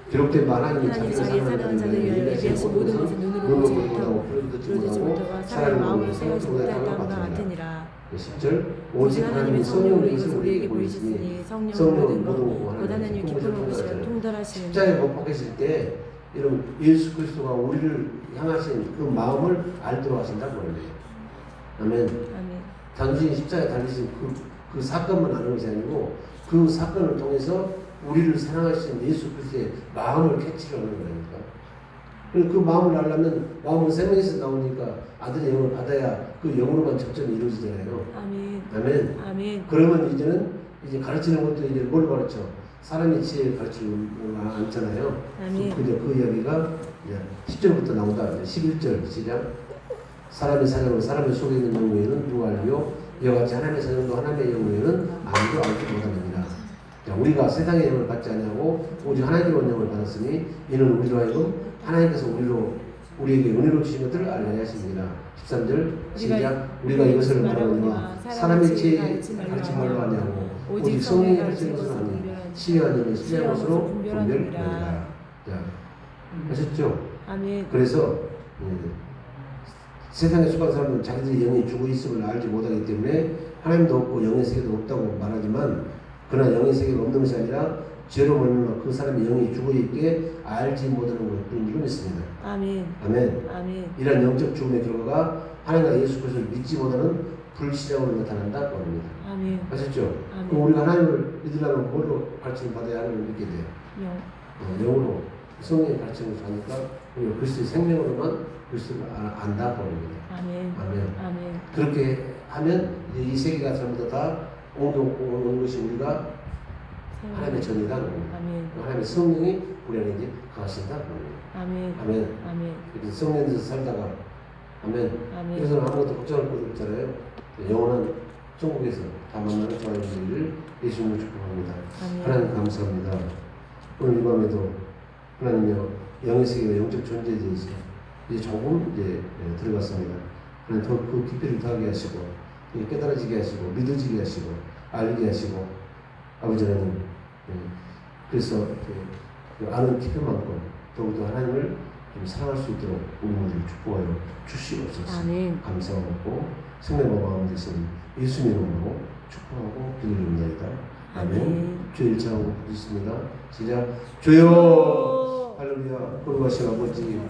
기록된 하나님이 자기를 사랑하는 자를 위하여 예비하신 모든 것을 눈으로 보지 못하고 들어주지 못하고 사람의 마음으로 생각지 못하였다는 것 같으니라. 10절 오직 하나님의 성령으로 이것을 우리에게 보이시니 성령은 모든 것 곧 하나님의 기쁨을 보시라 통달하시는 십자가에 못 박히실 때 이런 예수 그리스도가 우리를 향하신 그 마음을 알도록 하신다고 말해요. 아멘. 단순히 십자가에 달리신 그 사건만 아는 것이 아니고 그 사건을 통해서 우리를 사랑하시는 예수 그리스도의 마음을 캐치를 하는 거니까. 그 마음을 알려면 마음은 생명에서 나오니까 아들의 영을 받아야 그 영으로만 접점이 이루어지잖아요. 아멘. 아멘. 그러면 이제는 이제 가르치는 것도 이제 뭘 가르쳐? 사람의 지혜를 가르치는 거 않잖아요. 그 이야기가 이제 10절부터 나온다. 11절 시작. 사람의 사정을 사람의 속에 있는 영후에는 누가 알리요? 이와 같이 하나님의 사정도 하나님의 영후에는 아무도 알지 못하느니라. 우리가 세상의 영을 받지 아니하고 오직 하나님의 영을 받았으니 이는 우리로 하여금 하나님께서 우리에게 은혜로 주신 것들을 알려야 하십니다. 13절 시작. 우리가 이것을 말하느니와 사람의 지혜에 가르친 말로 아니하고 오직 성령이 가르치는 것은 아니 지혜가 아니면 신뢰한 것으로 분별하리라. 하셨죠? 그래서 세상에 속한 사람은 자기들의 영이 죽어 있음을 알지 못하기 때문에 하나님도 없고 영의 세계도 없다고 말하지만 그러나 영의 세계가 없는 것이 아니라 죄로 말미암아 그 사람의 영이 죽어있게 알지 못하는 것도 이루어졌습니다. 아멘. 이러한 영적 죽음의 결과가 하나님과 예수 그리스도를 믿지 못하는 불신앙으로 나타난다고 합니다. 아셨죠? 그럼 우리가 하나님을 믿으려면 뭘로 가르침을 받아야 하나님을 믿게 돼요? 영으로 성령의 가르침을 받으니까 우리가 그리스도의 생명으로만 그리스도를 안다고 합니다. 아멘. 그렇게 하면 이 세계가 전부 다 옮겨오는 것이 우리가 하나님의 전이다. 아멘. 하나님의 성령이 우리 안에 이제 거하신다. 아멘. 아멘. 아멘. 이렇게 성령에서 살다가 아멘. 아멘. 그래서 아무것도 걱정할 것도 없잖아요. 영원한 천국에서 다 만나는 저와 여러분들을 예수님을 축복합니다. 아멘. 하나님 감사합니다. 오늘 이 밤에도 하나님여 영의 세계와 영적 존재에 대해서 이제 조금 이제 들어갔습니다. 하나님 더 그 깊이를 더하게 하시고 깨달아지게 하시고 믿어지게 하시고 알게 하시고 아버지 하나님 그래서 그 아는 깊이만큼 더욱더 하나님을 좀 사랑할 수 있도록 우리 모두를 축복하여 주시옵소서. 아멘. 감사하고 생명과 마음 되신 예수님 이름으로 축복하고 기도드립니다. 아멘. 주의 일차하고 부르겠습니다. 시작. 주여 할렐루야. 거룩하신 아버지